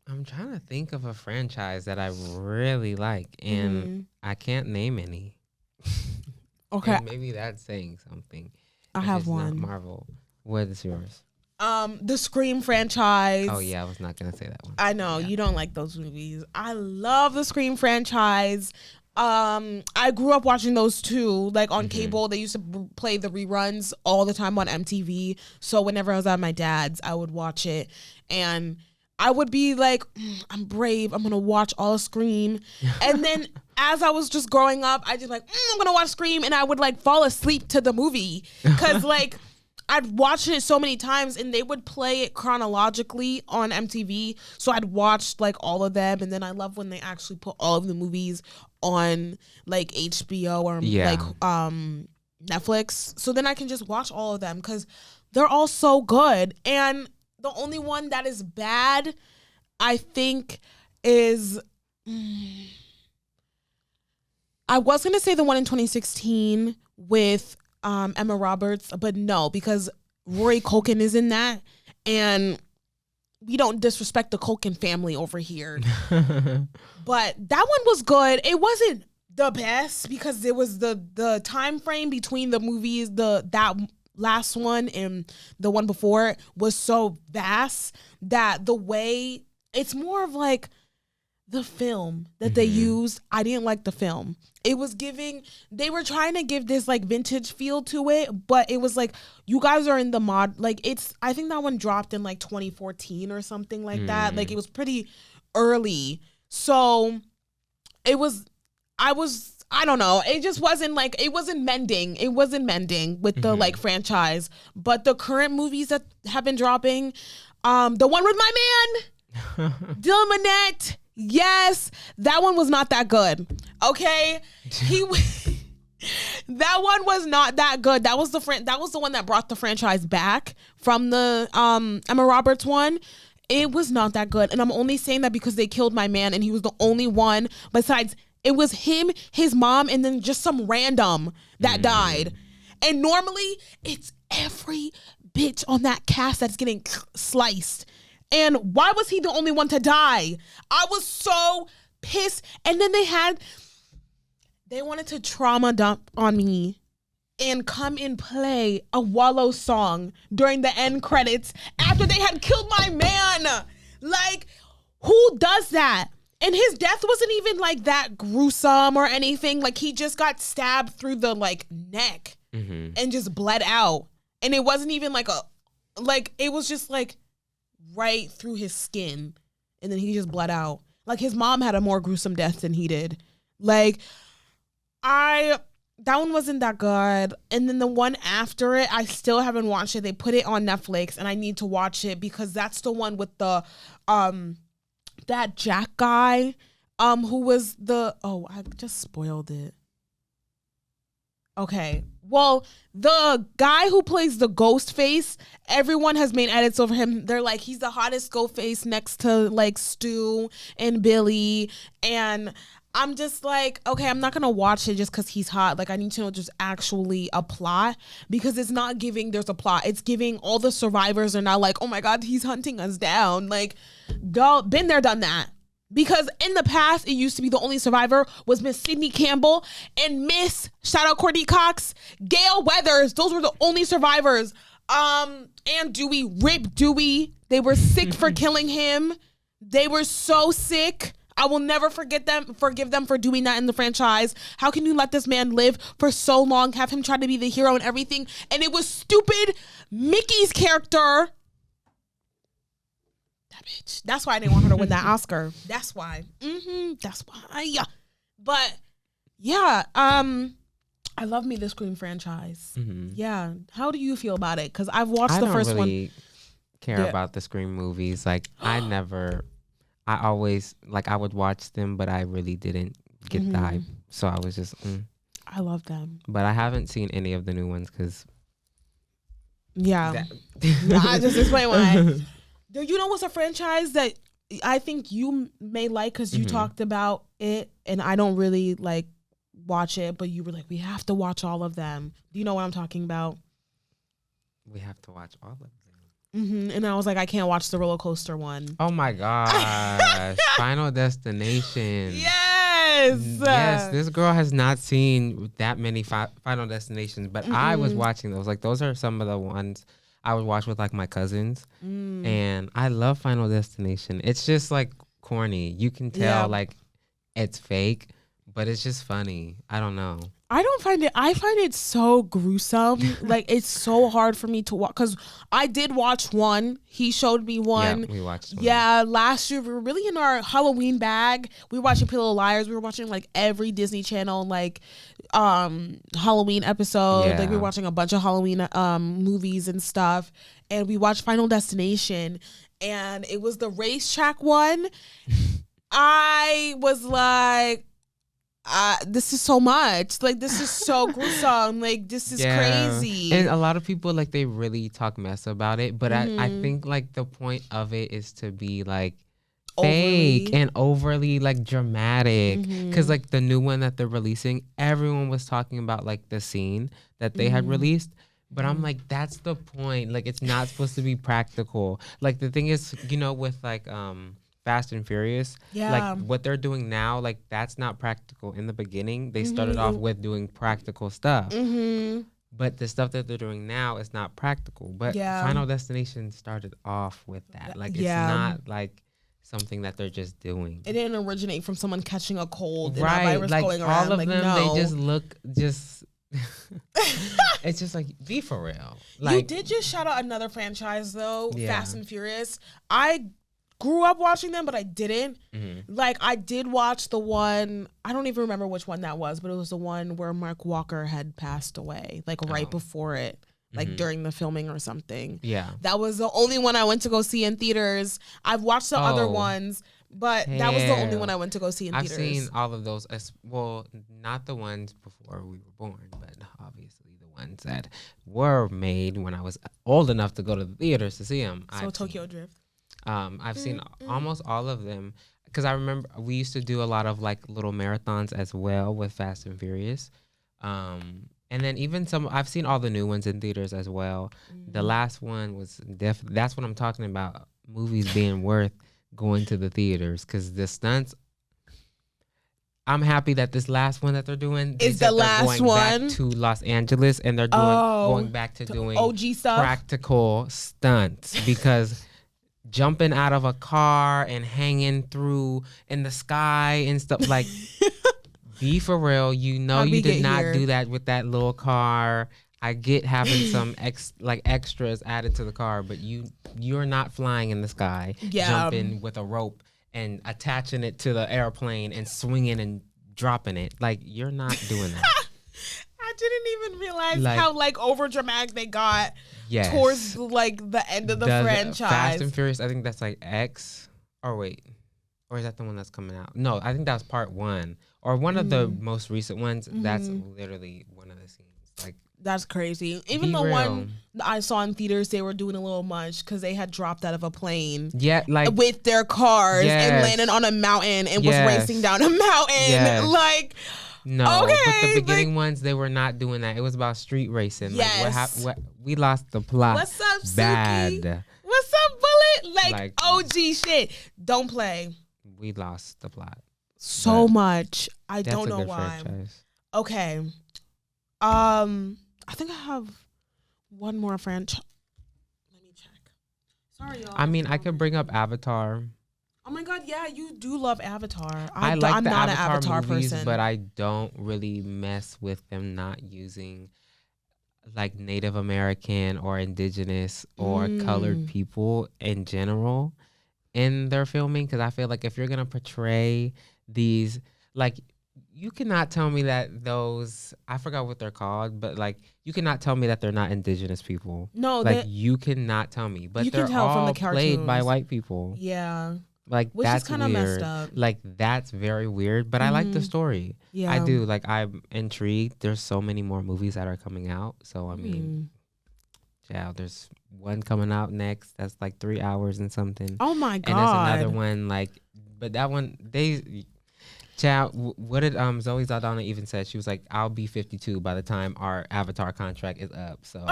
I'm trying to think of a franchise that I really like, and I can't name any.
Okay.
And maybe that's saying something.
I have one.
Not Marvel. What is yours?
The Scream franchise.
Oh, yeah, I was not going to say that one.
I know, you don't like those movies. I love the Scream franchise. I grew up watching those too, like on cable. They used to play the reruns all the time on MTV. So whenever I was at my dad's, I would watch it. And I would be like, I'm brave. I'm going to watch all of Scream. And then as I was just growing up, I just like, I'm going to watch Scream. And I would like fall asleep to the movie. Because like I'd watched it so many times and they would play it chronologically on MTV. So I'd watched like all of them. And then I love when they actually put all of the movies on like HBO or like Netflix. So then I can just watch all of them because they're all so good. And the only one that is bad, I think, is... I was going to say the one in 2016 with Emma Roberts, but no, because Rory Culkin is in that, and we don't disrespect the Culkin family over here. But that one was good. It wasn't the best because it was the time frame between the movies, that last one and the one before it was so vast that the way it's more of like the film that they used. I didn't like the film. It was they were trying to give this like vintage feel to it, but it was like, you guys are in the mod, like I think that one dropped in like 2014 or something like that. Like it was pretty early. So I don't know. It just wasn't like, it wasn't mending. It wasn't mending with the like franchise. But the current movies that have been dropping, the one with my man, Dylan Minnette, yes, that one was not that good. Okay, that one was not that good. That was the one that brought the franchise back from the Emma Roberts one. It was not that good, and I'm only saying that because they killed my man, and he was the only one besides. It was him, his mom, and then just some random that died. And normally, it's every bitch on that cast that's getting sliced. And why was he the only one to die? I was so pissed. And then they wanted to trauma dump on me and come and play a Wallow song during the end credits after they had killed my man. Like, who does that? And his death wasn't even like that gruesome or anything. Like he just got stabbed through the like neck and just bled out. and it wasn't even like it was just like right through his skin, and then he just bled out. Like his mom had a more gruesome death than he did. Like that one wasn't that good. And then the one after it, I still haven't watched it. They put it on Netflix and I need to watch it because that's the one with the that Jack guy who was I just spoiled it. Okay. Well, the guy who plays the ghost face, everyone has made edits over him. They're like, he's the hottest ghost face next to like Stu and Billy. And I'm just like, okay, I'm not going to watch it just because he's hot. Like, I need to know just actually a plot because it's not giving there's a plot. It's giving all the survivors are now like, oh my God, he's hunting us down. Like, been there, done that. Because in the past, it used to be the only survivor was Miss Sydney Campbell and Miss, shout out Courtney Cox, Gail Weathers. Those were the only survivors. And Dewey, Rip Dewey. They were sick for killing him. They were so sick. I will never forgive them for doing that in the franchise. How can you let this man live for so long, have him try to be the hero and everything? And it was stupid. Mickey's character. That bitch. That's why I didn't want her to win that Oscar. That's why. That's why. Yeah. But yeah, I love me the Scream franchise. Yeah. How do you feel about it? Because I've watched the first one. I don't really
care about the Scream movies. Like I always, like, I would watch them, but I really didn't get the hype. So I was just,
I love them.
But I haven't seen any of the new ones because...
Yeah. I just explain why. You know what's a franchise that I think you may like because you talked about it, and I don't really, like, watch it, but you were like, we have to watch all of them. Do you know what I'm talking about?
We have to watch all of them.
And I was like, I can't watch the roller coaster one.
Oh my gosh. Final Destination.
Yes,
this girl has not seen that many Final Destinations, but I was watching those. Like, those are some of the ones I would watch with like my cousins. And I love Final Destination. It's just like corny. You can tell like it's fake, but it's just funny. I don't know.
I find it so gruesome. Like, it's so hard for me to watch because I did watch one. He showed me one.
Yeah, we watched one.
Yeah, last year we were really in our Halloween bag. We were watching Pillow Liars. We were watching like every Disney Channel like Halloween episode. Like, we were watching a bunch of Halloween movies and stuff. And we watched Final Destination, and it was the racetrack one. I was like, this is so much. Like, this is so gruesome. Like, this is crazy.
And a lot of people, like, they really talk mess about it. But I think, like, the point of it is to be, like, fake and overly, like, dramatic. Because, like, the new one that they're releasing, everyone was talking about, like, the scene that they had released. But I'm like, that's the point. Like, it's not supposed to be practical. Like, the thing is, you know, with, like, Fast and Furious, like what they're doing now, like that's not practical. In the beginning, they started off with doing practical stuff, but the stuff that they're doing now is not practical. But Final Destination started off with that. Like, it's not like something that they're just doing.
It didn't originate from someone catching a cold and
right?
a virus
Like,
going
all
around.
of
like,
them,
no.
they just look just. It's just like, be for real. Like,
you did just shout out another franchise though, Fast and Furious. I grew up watching them, but I didn't. Like, I did watch the one, I don't even remember which one that was, but it was the one where Mark Walker had passed away, like right before it, like during the filming or something. Yeah. That was the only one I went to go see in theaters. I've watched the other ones, but that was the only one I went to go see in theaters.
I've seen all of those, well, not the ones before we were born, but obviously the ones that were made when I was old enough to go to the theaters to see them.
So Tokyo Drift.
I've seen almost all of them because I remember we used to do a lot of like little marathons as well with Fast and Furious. And then even I've seen all the new ones in theaters as well. The last one was that's what I'm talking about. Movies being worth going to the theaters because the stunts. I'm happy that this last one that they're doing
is the last one
back to Los Angeles, and they're going back to doing
OG stuff,
practical stunts because. Jumping out of a car and hanging through in the sky and stuff like be for real. You know, you did not do that with that little car. I get having some extras added to the car, but you're not flying in the sky, jumping with a rope and attaching it to the airplane and swinging and dropping it. Like, you're not doing that.
I didn't even realize how over dramatic they got towards the end of the franchise.
Fast and Furious, I think that's X. Or wait, or is that the one that's coming out? No, I think that's part 1 or one of the most recent ones. Mm-hmm. That's literally one of the scenes.
That's crazy. Even the one I saw in theaters, they were doing a little much because they had dropped out of a plane.
Yeah,
with their cars and landed on a mountain and was racing down a mountain.
Yes. No, okay, but the beginning ones, they were not doing that. It was about street racing.
Yes.
We lost the plot.
What's up, Suki?
Bad.
What's up, Bullet? OG shit. Don't play.
We lost the plot.
So much. I don't know why. Franchise. Okay. I think I have one more franchise. Let me check. Sorry, y'all.
I mean, I could bring up Avatar.
Oh my God, yeah, you do love Avatar.
I'm not an Avatar movies, person, but I don't really mess with them not using Native American or indigenous or colored people in general in their filming, because I feel like if you're gonna portray these, you cannot tell me that those, I forgot what they're called, but you cannot tell me that they're not indigenous people.
No,
you cannot tell me, but they're all played by white people.
Yeah.
Which that's kind of messed up. That's very weird, but I like the story. Yeah, I do. I'm intrigued. There's so many more movies that are coming out. So I mean, yeah, there's one coming out next. That's 3 hours and something.
Oh my God!
And there's another one but that one Child, what did Zoe Saldana even said? She was like, I'll be 52 by the time our Avatar contract is up. So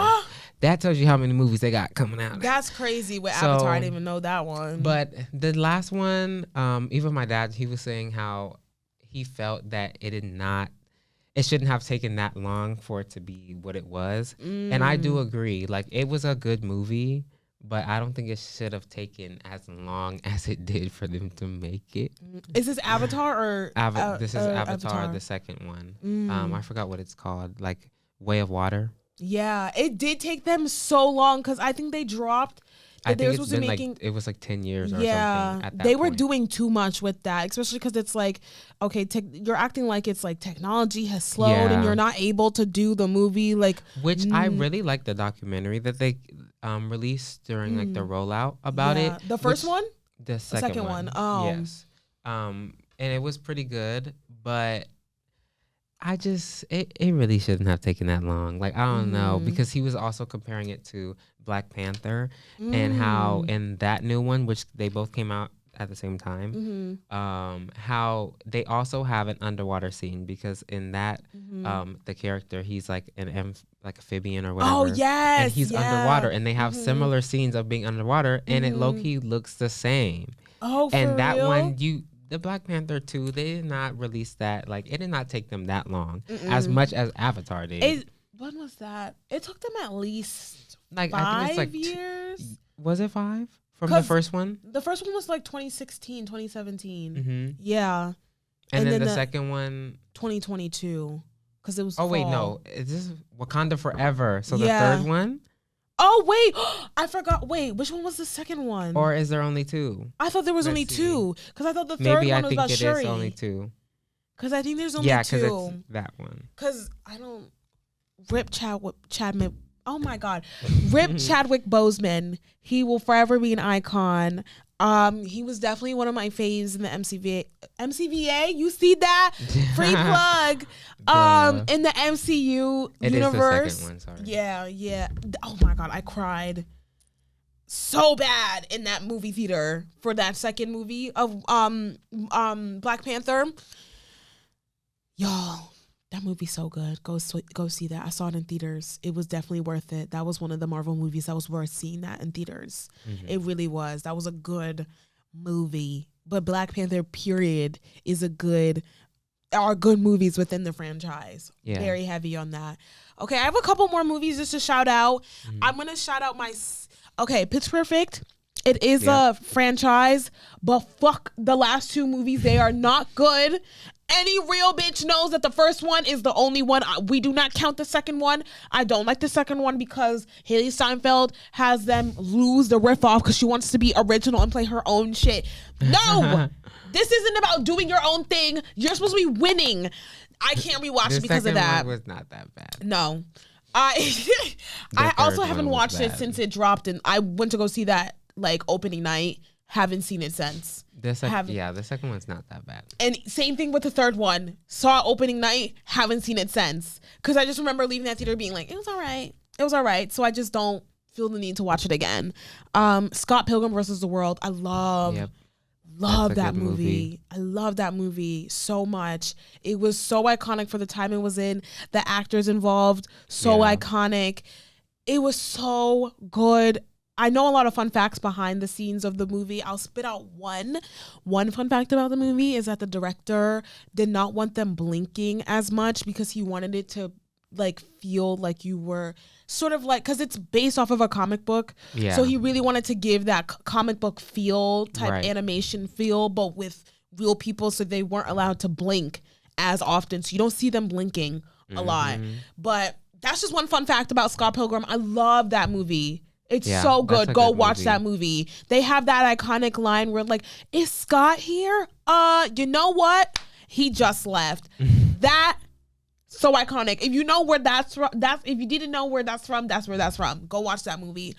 that tells you how many movies they got coming out.
That's crazy with Avatar. I didn't even know that one.
But the last one, even my dad, he was saying how he felt that it shouldn't have taken that long for it to be what it was. And I do agree. It was a good movie, but I don't think it should have taken as long as it did for them to make it.
Is this Avatar or
this is Avatar, the second one. I forgot what it's called, Way of Water.
Yeah, it did take them so long because I think they dropped.
I think it's been it was 10 years or something. At that
they were doing too much with that, especially because it's okay, you're acting like it's technology has slowed and you're not able to do the movie
Which I really like the documentary that they released during the rollout about it.
The first one?
The second one.
Oh.
Yes. And it was pretty good, but it really shouldn't have taken that long. I don't know, because he was also comparing it to Black Panther and how in that new one, which they both came out at the same time, how they also have an underwater scene, because in that the character, he's an amphibian or whatever.
Oh yes,
and he's underwater, and they have similar scenes of being underwater, and it low key looks the same.
Oh, for
and that
real?
one the Black Panther 2, they did not release that. It did not take them that long, as much as Avatar did.
When was that? It took them at least
5 I think it's
years.
Was it 5 from the first one?
The first one was 2016, 2017.
Mm-hmm.
Yeah.
And then the second one,
2022, because it was.
Oh wait, no, is this Wakanda Forever? So the third one.
Oh wait, I forgot. Wait, which one was the second one?
Or is there only 2?
I thought there was only 2, because I thought the third one was about Shuri.
Maybe I think it is only 2.
Because I think there's only 2.
Yeah, because it's that one.
Because I don't. Rip Chadwick. Oh my God, Rip Chadwick Boseman. He will forever be an icon. He was definitely one of my faves in the MCVA. You see that? Free plug. In the MCU universe.
Is the second one, sorry.
Yeah. Oh my God, I cried so bad in that movie theater for that second movie of Black Panther. Y'all, that movie's so good. Go see that. I saw it in theaters. It was definitely worth it. That was one of the Marvel movies that was worth seeing that in theaters. Mm-hmm. It really was. That was a good movie. But Black Panther, period, are good movies within the franchise. Yeah. Very heavy on that. Okay, I have a couple more movies just to shout out. Mm-hmm. I'm going to shout out Pitch Perfect. It is a franchise, but fuck the last 2 movies. They are not good. Any real bitch knows that the first one is the only one. We do not count the second one. I don't like the second one because Haley Steinfeld has them lose the riff off because she wants to be original and play her own shit. No, this isn't about doing your own thing. You're supposed to be winning. I can't rewatch it because of that.
The second one was not that bad.
No. I also haven't watched it since it dropped, and I went to go see that like opening night. Haven't seen it since.
The second one's not that bad.
And same thing with the third one. Saw opening night, haven't seen it since. Because I just remember leaving that theater being like, it was all right. It was all right. So I just don't feel the need to watch it again. Scott Pilgrim versus the World. I love that movie. I love that movie so much. It was so iconic for the time it was in. The actors involved, so iconic. It was so good. I know a lot of fun facts behind the scenes of the movie. I'll spit out one. One fun fact about the movie is that the director did not want them blinking as much because he wanted it to like feel like you were sort of like, because it's based off of a comic book. Yeah. So he really wanted to give that comic book feel, type animation feel, but with real people, so they weren't allowed to blink as often. So you don't see them blinking a lot. But that's just one fun fact about Scott Pilgrim. I love that movie. It's so good. Go watch that movie. They have that iconic line where like, is Scott here? You know what? He just left. That so iconic. If you know where that's from, if you didn't know where that's from, that's where that's from. Go watch that movie.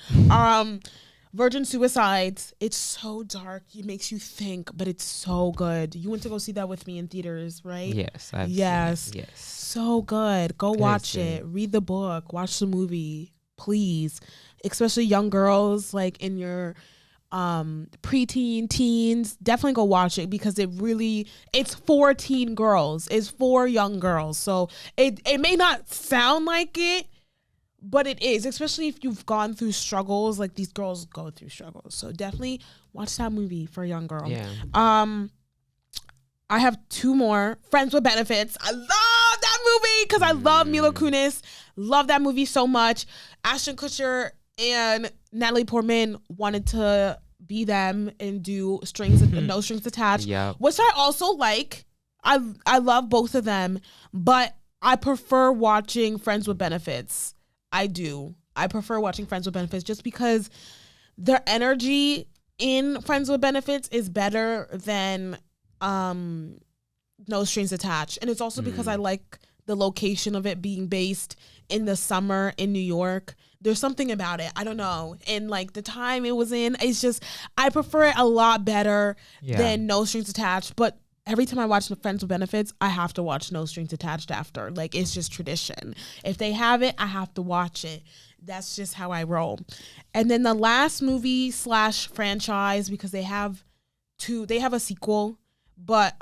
Virgin Suicides. It's so dark. It makes you think, but it's so good. You went to go see that with me in theaters, right?
Yes.
Yes. So good. Go watch it. Read the book. Watch the movie. Please. Especially young girls like in your preteen, teens, definitely go watch it because it's for teen girls. It's for young girls. So it may not sound like it, but it is, especially if you've gone through struggles. Like these girls go through struggles. So definitely watch that movie for a young girl.
Yeah.
I have two more. Friends with Benefits. I love that movie because I love Mila Kunis. Love that movie so much. Ashton Kutcher and Natalie Portman wanted to be them and do No Strings Attached, which I also like. I love both of them, but I prefer watching Friends with Benefits. I do. I prefer watching Friends with Benefits just because their energy in Friends with Benefits is better than No Strings Attached. And it's also because I like the location of it being based in the summer in New York. There's something about it. I don't know. And like the time it was in, it's just, I prefer it a lot better than No Strings Attached. But every time I watch Friends with Benefits, I have to watch No Strings Attached after. Like it's just tradition. If they have it, I have to watch it. That's just how I roll. And then the last movie / franchise, because they have a sequel, but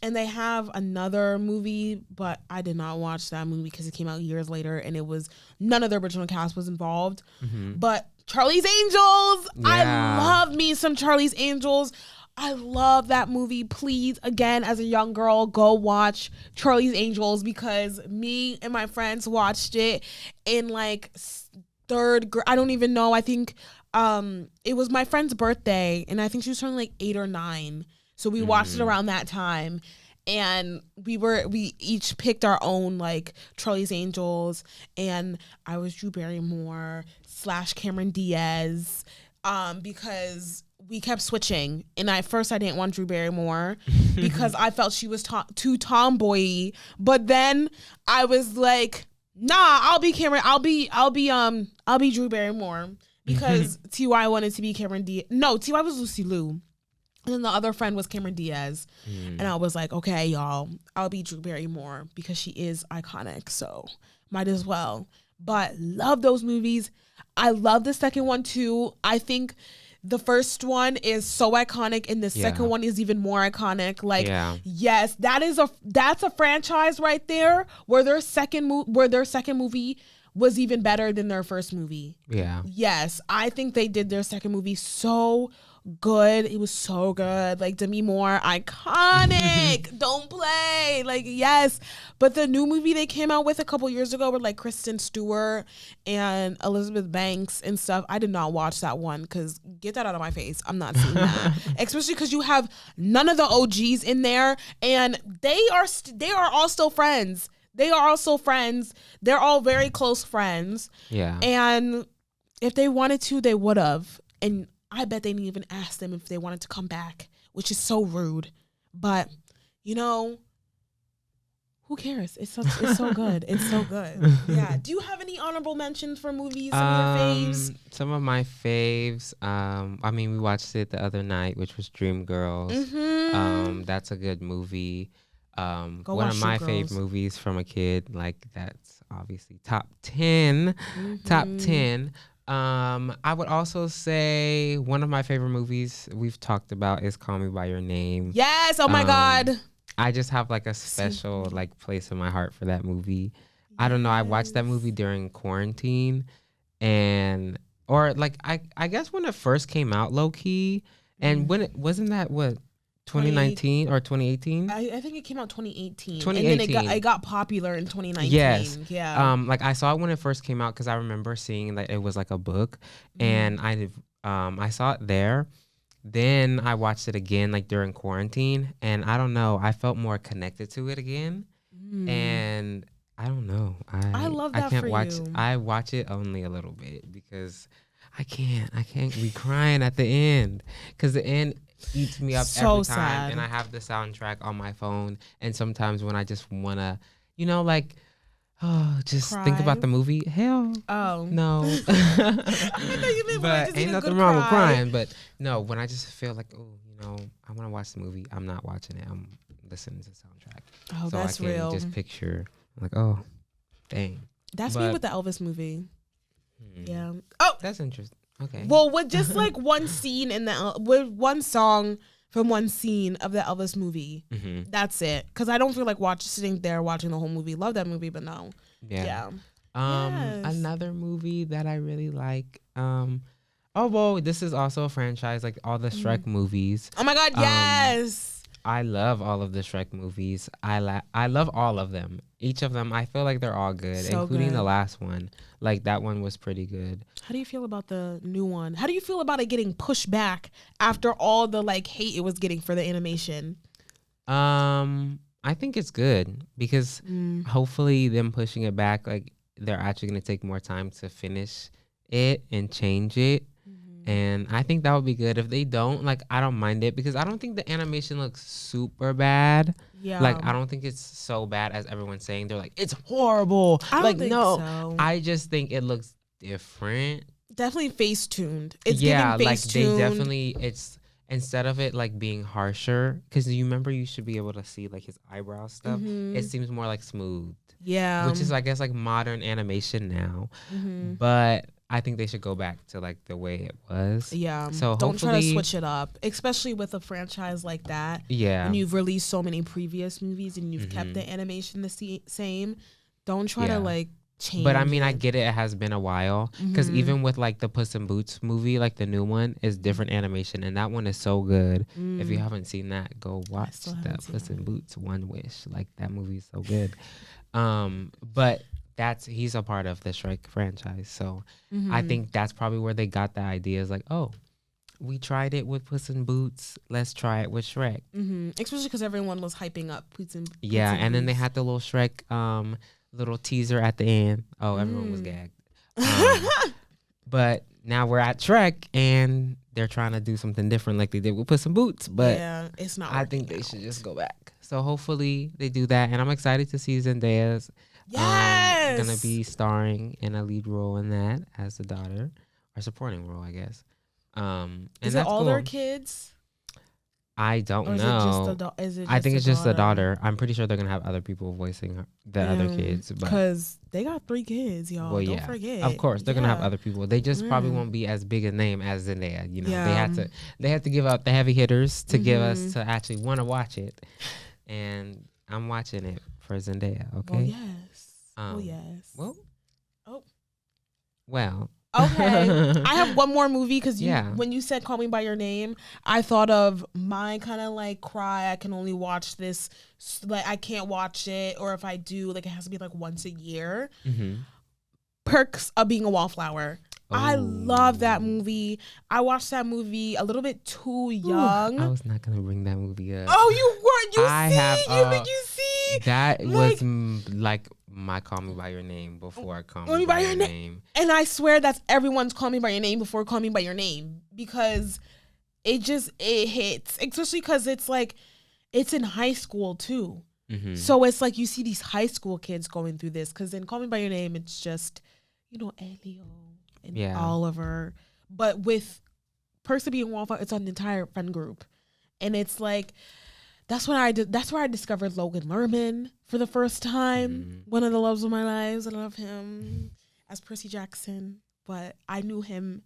and they have another movie, but I did not watch that movie because it came out years later and it was none of the original cast was involved. But Charlie's Angels, I love me some Charlie's Angels. I love that movie. Please, again, as a young girl, go watch Charlie's Angels because me and my friends watched it in like third grade. I don't even know. I think it was my friend's birthday and I think she was turning like 8 or 9. So we watched it around that time, and we each picked our own like Charlie's Angels, and I was Drew Barrymore / Cameron Diaz, because we kept switching. And at first I didn't want Drew Barrymore because I felt she was too tomboy, but then I was like, nah, I'll be Cameron. I'll be Drew Barrymore because T.Y. wanted to be Cameron Diaz. No, T.Y. was Lucy Liu. And then the other friend was Cameron Diaz. And I was like, okay, y'all, I'll be Drew Barrymore because she is iconic. So might as well. But love those movies. I love the second one too. I think the first one is so iconic and the second one is even more iconic. Like, yes, that's a franchise right there where their second movie was even better than their first movie. Yeah. Yes, I think they did their second movie so good. It was so good. Like Demi Moore, iconic. Don't play. Like, yes. But the new movie they came out with a couple years ago with like Kristen Stewart and Elizabeth Banks and stuff, I did not watch that one because get that out of my face. I'm not seeing that. Especially because you have none of the OGs in there, and they are all still friends. They are also friends. They're all very close friends.
Yeah.
And if they wanted to, they would have. And I bet they didn't even ask them if they wanted to come back, which is so rude. But, you know, who cares? It's so good. It's so good. Yeah. Do you have any honorable mentions for movies? Some of your faves?
Some of my faves. I mean, we watched it the other night, which was Dreamgirls.
Mm-hmm.
That's a good movie.
Go
One
watch
of my
Dreamgirls.
fave movies from a kid, like that's obviously top 10.
Mm-hmm.
Top 10. I would also say one of my favorite movies we've talked about is Call Me by Your Name.
Yes. Oh my God.
I just have like a special like place in my heart for that movie. I don't know. I watched that movie during quarantine, and or like I guess when it first came out, low key, and when it wasn't that what 2019 or 2018.
I think it came out 2018.
2018.
And then it got popular in 2019.
Yes.
Yeah.
Like I saw it when it first came out because I remember seeing that it was like a book, and I saw it there. Then I watched it again like during quarantine, and I don't know, I felt more connected to it again. And I don't know.
I love that
I can't
for
watch
you.
I watch it only a little bit because I can't be crying at the end because the end eats me up
So
every time.
sad.
And I have the soundtrack on my phone, and sometimes when I just wanna, you know, like just think
Cry?
about the movie. Hell
Oh.
no.
I know you meant when I
But
just need
ain't
a
nothing
good
wrong with
cry.
crying. But no, when I just feel like, oh, you know, I want to watch the movie, I'm not watching it. I'm listening to the soundtrack.
Oh,
so
that's
I can
real.
just picture like, oh, dang.
That's me
But-
with the Elvis movie.
Hmm.
Yeah. Oh,
That's interesting. Okay.
well, with just like one scene with one song from one scene of the Elvis movie.
Mm-hmm.
That's it. Because I don't feel like sitting there watching the whole movie. Love that movie, but no.
Yeah.
Yes.
Another movie that I really like. Oh well, this is also a franchise, like all the Shrek movies.
Oh my God, yes.
I love all of the Shrek movies. I love all of them. Each of them, I feel like they're all good,
So
including
good.
the last one. Like that one was pretty good.
How do you feel about the new one? How do you feel about it getting pushed back after all the like hate it was getting for the animation?
I think it's good because hopefully them pushing it back, like they're actually gonna take more time to finish it and change it. And I think that would be good. If they don't, like, I don't mind it because I don't think the animation looks super bad.
Yeah.
Like, I don't think it's so bad as everyone's saying. They're like, it's horrible.
I don't
like,
think
no.
so.
I just think it looks different.
Definitely face tuned. It's
yeah,
giving
like
face tuned.
they definitely it's instead of it like being harsher, because you remember you should be able to see like his eyebrow stuff. It seems more like smooth.
Yeah.
Which is I guess like modern animation now. But I think they should go back to like the way it was.
Yeah.
So
don't try to
hopefully-
switch it up, especially with a franchise like that.
Yeah.
When you've released so many previous movies and you've kept the animation the same, don't try to like change.
But I mean, I
it.
get it. It has been a while because even with like the Puss in Boots movie, like the new one is different animation, and that one is so good. If you haven't seen that, go watch
still
that
haven't seen
Puss in
that.
Boots One Wish. Like that movie is so good. But he's a part of the Shrek franchise, so I think that's probably where they got the idea. Is like, oh, we tried it with Puss in Boots, let's try it with Shrek.
Especially because everyone was hyping up Puss in
Yeah, and then they
Boots.
had the little Shrek little teaser at the end. Oh, everyone was gagged. But now we're at Shrek, and they're trying to do something different like they did with Puss in Boots. But
yeah, it's not.
I think
working
they
out.
should just go back. So hopefully they do that, and I'm excited to see Zendaya's
Yes.
gonna be starring in a lead role in that as the daughter, or supporting role, I guess. And
Is it
that's
all
cool.
their kids?
I don't
Or is
know.
it just the is it
I think
the
it's just the daughter. I'm pretty sure they're gonna have other people voicing the other kids, but
because they got 3 kids, y'all.
well,
Don't
yeah,
forget.
of course they're gonna have
Yeah.
other people. They just probably won't be as big a name as Zendaya. You know,
Yeah.
they had to give out the heavy hitters to give us to actually want to watch it, and I'm watching it for Zendaya. Okay.
Well, yes.
Um,
yes.
Well.
Oh.
Well,
Okay. I have one more movie because when you said Call Me By Your Name, I thought of my kind of like cry. I can only watch this. Like, I can't watch it. Or if I do, like, it has to be like once a year.
Mm-hmm.
Perks of Being a Wallflower. Oh. I love that movie. I watched that movie a little bit too young.
I was not going to bring that movie up.
Oh, you weren't. You see?
That like, was like my Call Me By Your Name before Call Me By Your Name.
And I swear that's everyone's Call Me By Your Name before Call Me By Your Name, because it hits, especially because it's like, it's in high school too. Mm-hmm. So it's like you see these high school kids going through this, because in Call Me By Your Name, it's just, Elio and Oliver. But with Perks of Being a Wallflower, it's an entire friend group. And it's like, that's where I discovered Logan Lerman for the first time. Mm-hmm. One of the loves of my lives. I love him as Percy Jackson, but I knew him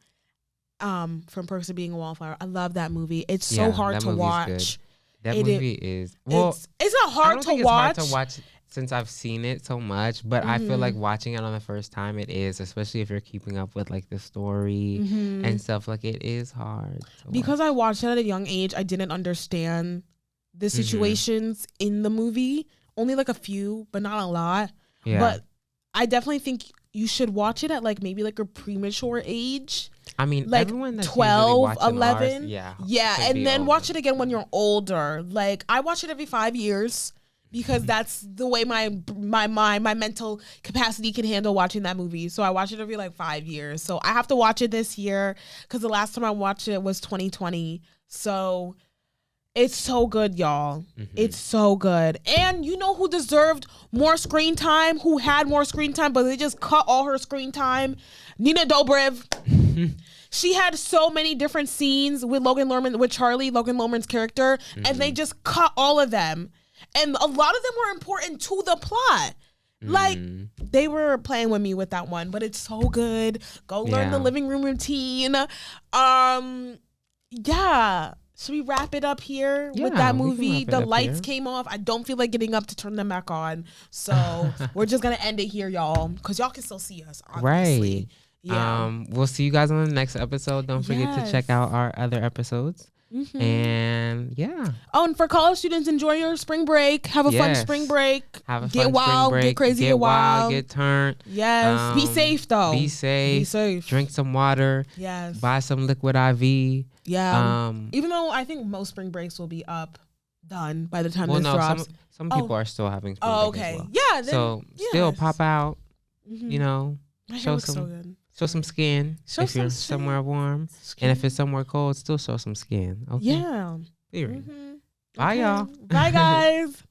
from Perks of Being a Wallflower. I love that movie. It's so hard to watch.
That movie is
it's not hard to watch.
It's hard to watch since I've seen it so much, but I feel like watching it on the first time, it is, especially if you're keeping up with like the story and stuff. Like, it is hard
because I watched it at a young age. I didn't understand the situations in the movie, only like a few, but not a lot. Yeah. But I definitely think you should watch it at like maybe like a premature age.
I mean,
like
everyone that's
12, 11.
Yeah.
And then watch it again when you're older. Like, I watch it every 5 years because that's the way my mental capacity can handle watching that movie. So I watch it every like 5 years. So I have to watch it this year because the last time I watched it was 2020. So it's so good, y'all. Mm-hmm. It's so good. And you know who deserved more screen time? Who had more screen time, but they just cut all her screen time? Nina Dobrev. She had so many different scenes with Logan Lerman's character, and they just cut all of them. And a lot of them were important to the plot. Like, they were playing with me with that one, but it's so good. Go learn the living room routine. Should we wrap it up here with that movie? The lights came off. I don't feel like getting up to turn them back on. So we're just going to end it here, y'all, because y'all can still see us, obviously.
Right. Yeah. We'll see you guys on the next episode. Don't forget to check out our other episodes. Mm-hmm. And
Oh, and for college students, enjoy your spring break. Have a fun spring break. Get wild, get crazy, get wild,
get turned.
Yes. Be safe though.
Be safe. Drink some water.
Yes.
Buy some liquid IV.
Yeah. Even though I think most spring breaks will be done by the time this drops.
Some people are still having spring break.
Okay.
As well.
Yeah.
So still pop out.
My hair looks so good.
Show some skin if you're somewhere warm. And if it's somewhere cold, still show some skin. Okay?
Yeah.
Period. Bye, y'all.
Bye, guys.